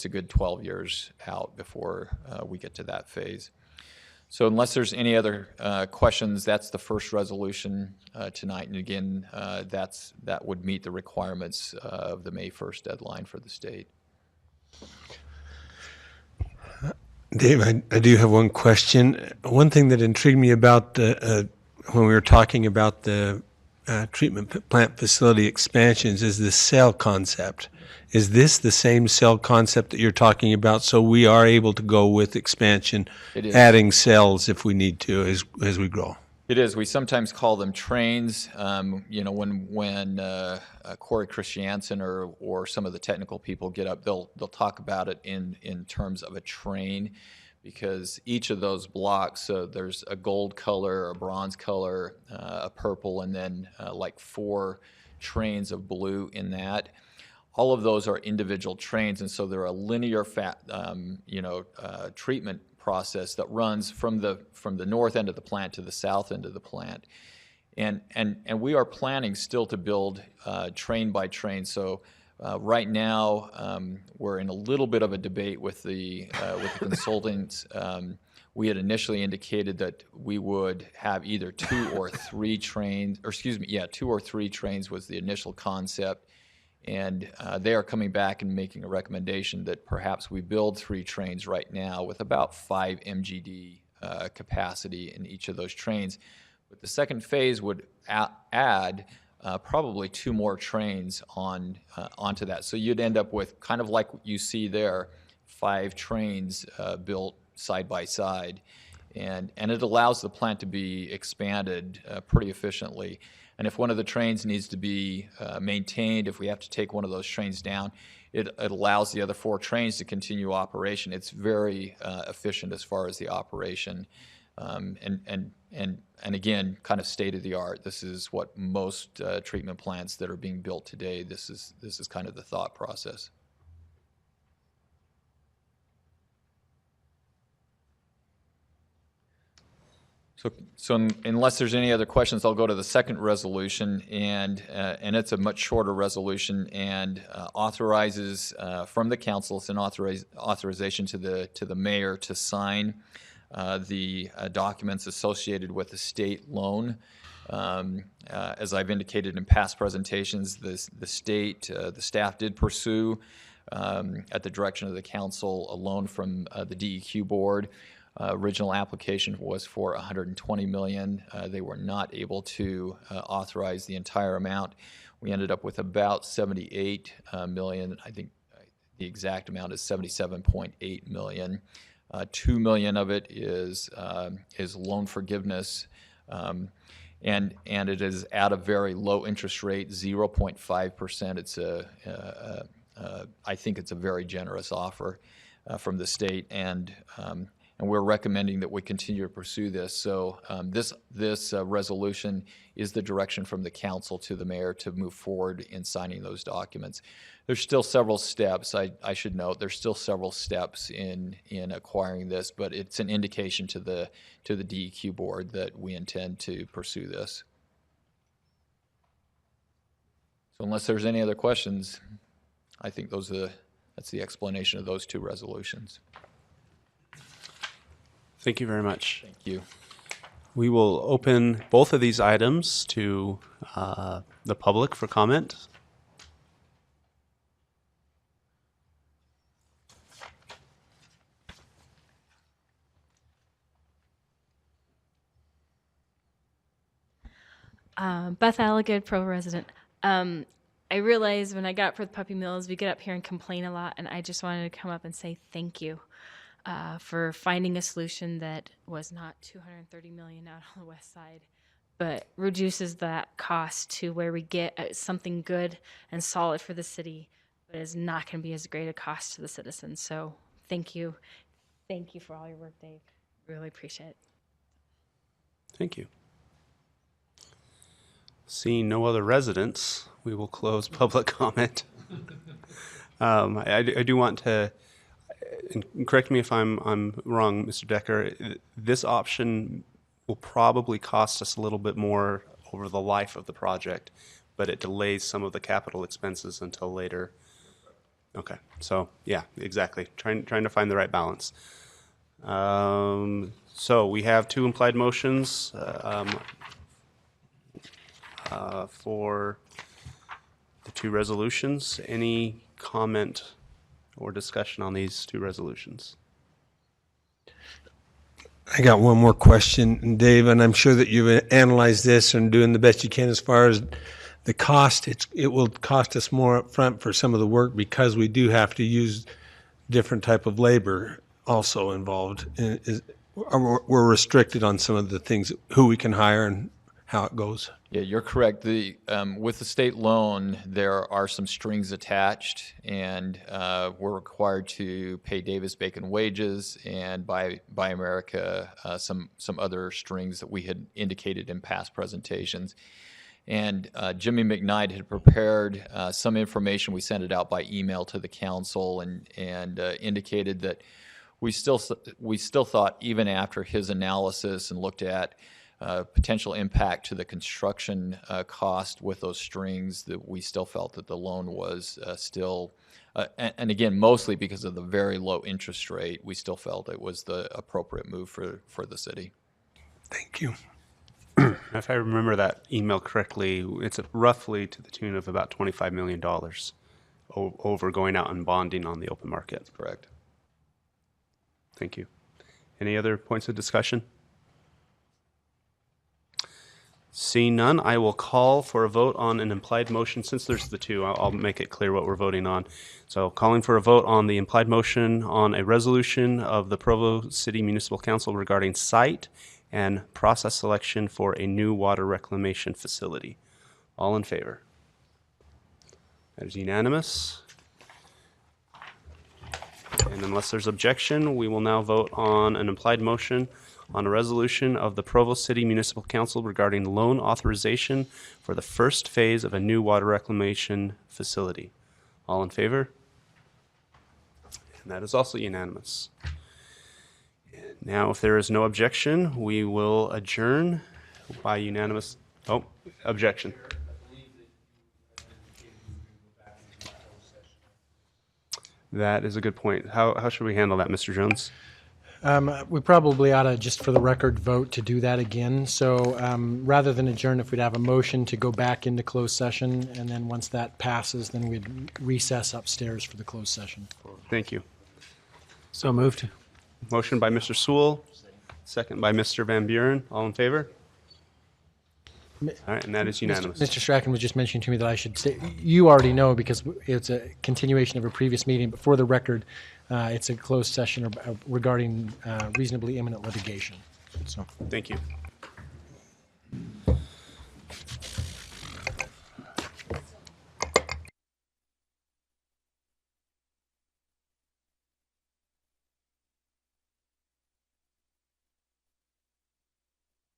a good 12 years out before we get to that phase. So unless there's any other questions, that's the first resolution tonight. And again, that would meet the requirements of the May 1st deadline for the state. Dave, I do have one question. One thing that intrigued me about when we were talking about the treatment plant facility expansions is the cell concept. Is this the same cell concept that you're talking about? So we are able to go with expansion, adding cells if we need to as we grow. It is. We sometimes call them trains. You know, when Corey Christiansen or some of the technical people get up, they'll talk about it in terms of a train, because each of those blocks, so there's a gold color, a bronze color, a purple, and then like 4 trains of blue in that. All of those are individual trains, and so they're a linear treatment process that runs from the north end of the plant to the south end of the plant. And we are planning still to build train by train. So right now, we're in a little bit of a debate with the consultants. We had initially indicated that we would have either 2 or 3 trains, or 2 or 3 trains was the initial concept. And they are coming back and making a recommendation that perhaps we build 3 trains right now with about 5 MGD capacity in each of those trains. But the second phase would add probably 2 more trains onto that. So you'd end up with, kind of like you see there, 5 trains built side by side. And it allows the plant to be expanded pretty efficiently. And if one of the trains needs to be maintained, if we have to take one of those trains down, it allows the other 4 trains to continue operation. It's very efficient as far as the operation. And again, kind of state of the art. This is what most treatment plants that are being built today, this is kind of the thought process. So unless there's any other questions, I'll go to the second resolution, and it's a much shorter resolution and authorizes from the council, it's an authorization to the mayor to sign the documents associated with the state loan. As I've indicated in past presentations, the staff did pursue at the direction of the council a loan from the DEQ board. Original application was for $120 million. They were not able to authorize the entire amount. We ended up with about $78 million. I think the exact amount is $77.8 million. $2 million of it is loan forgiveness, and it is at a very low interest rate, 0.5%. It's I think it's a very generous offer from the state, and we're recommending that we continue to pursue this. So this resolution is the direction from the council to the mayor to move forward in signing those documents. There's still several steps. I should note there's still several steps in acquiring this, but it's an indication to the DEQ board that we intend to pursue this. So unless there's any other questions, I think that's the explanation of those 2 resolutions. Thank you very much. Thank you. We will open both of these items to the public for comment. Beth Alligood, Provo resident. I realized when I got for the puppy mills, we get up here and complain a lot, and I just wanted to come up and say thank you for finding a solution that was not $230 million out on the west side, but reduces that cost to where we get something good and solid for the city, but is not going to be as great a cost to the citizens. So thank you. Thank you for all your work, Dave. Really appreciate it. Thank you. Seeing no other residents, we will close public comment. I do want to, and correct me if I'm wrong, Mr. Decker, this option will probably cost us a little bit more over the life of the project, but it delays some of the capital expenses until later. Okay, so yeah, exactly. Trying to find the right balance. So we have 2 implied motions for the 2 resolutions. Any comment or discussion on these 2 resolutions? I got one more question, Dave, and I'm sure that you've analyzed this and doing the best you can as far as the cost. It will cost us more up front for some of the work because we do have to use different type of labor also involved. We're restricted on some of the things, who we can hire and how it goes. Yeah, you're correct. With the state loan, there are some strings attached, and we're required to pay Davis-Bacon wages and Buy America some other strings that we had indicated in past presentations. And Jimmy McKnight had prepared some information. We sent it out by email to the council and indicated that we still thought, even after his analysis and looked at potential impact to the construction cost with those strings, that we still felt that the loan was still, and again, mostly because of the very low interest rate, we still felt it was the appropriate move for the city. Thank you. If I remember that email correctly, it's roughly to the tune of about $25 million over going out and bonding on the open market. That's correct. Thank you. Any other points of discussion? Seeing none, I will call for a vote on an implied motion. Since there's the two, I'll make it clear what we're voting on. So calling for a vote on the implied motion on a resolution of the Provo City Municipal Council regarding site and process selection for a new water reclamation facility. All in favor? That is unanimous. And unless there's objection, we will now vote on an implied motion on a resolution of the Provo City Municipal Council regarding loan authorization for the first phase of a new water reclamation facility. All in favor? And that is also unanimous. Now, if there is no objection, we will adjourn by unanimous, objection. That is a good point. How should we handle that, Mr. Jones? We probably ought to, just for the record, vote to do that again. So rather than adjourn, if we'd have a motion to go back into closed session, and then once that passes, then we'd recess upstairs for the closed session. Thank you. So moved. Motion by Mr. Sewell, second by Mr. Van Buren. All in favor? All right, and that is unanimous. Mr. Strachan was just mentioning to me that I should say, you already know because it's a continuation of a previous meeting, but for the record, it's a closed session regarding reasonably imminent litigation. So, thank you.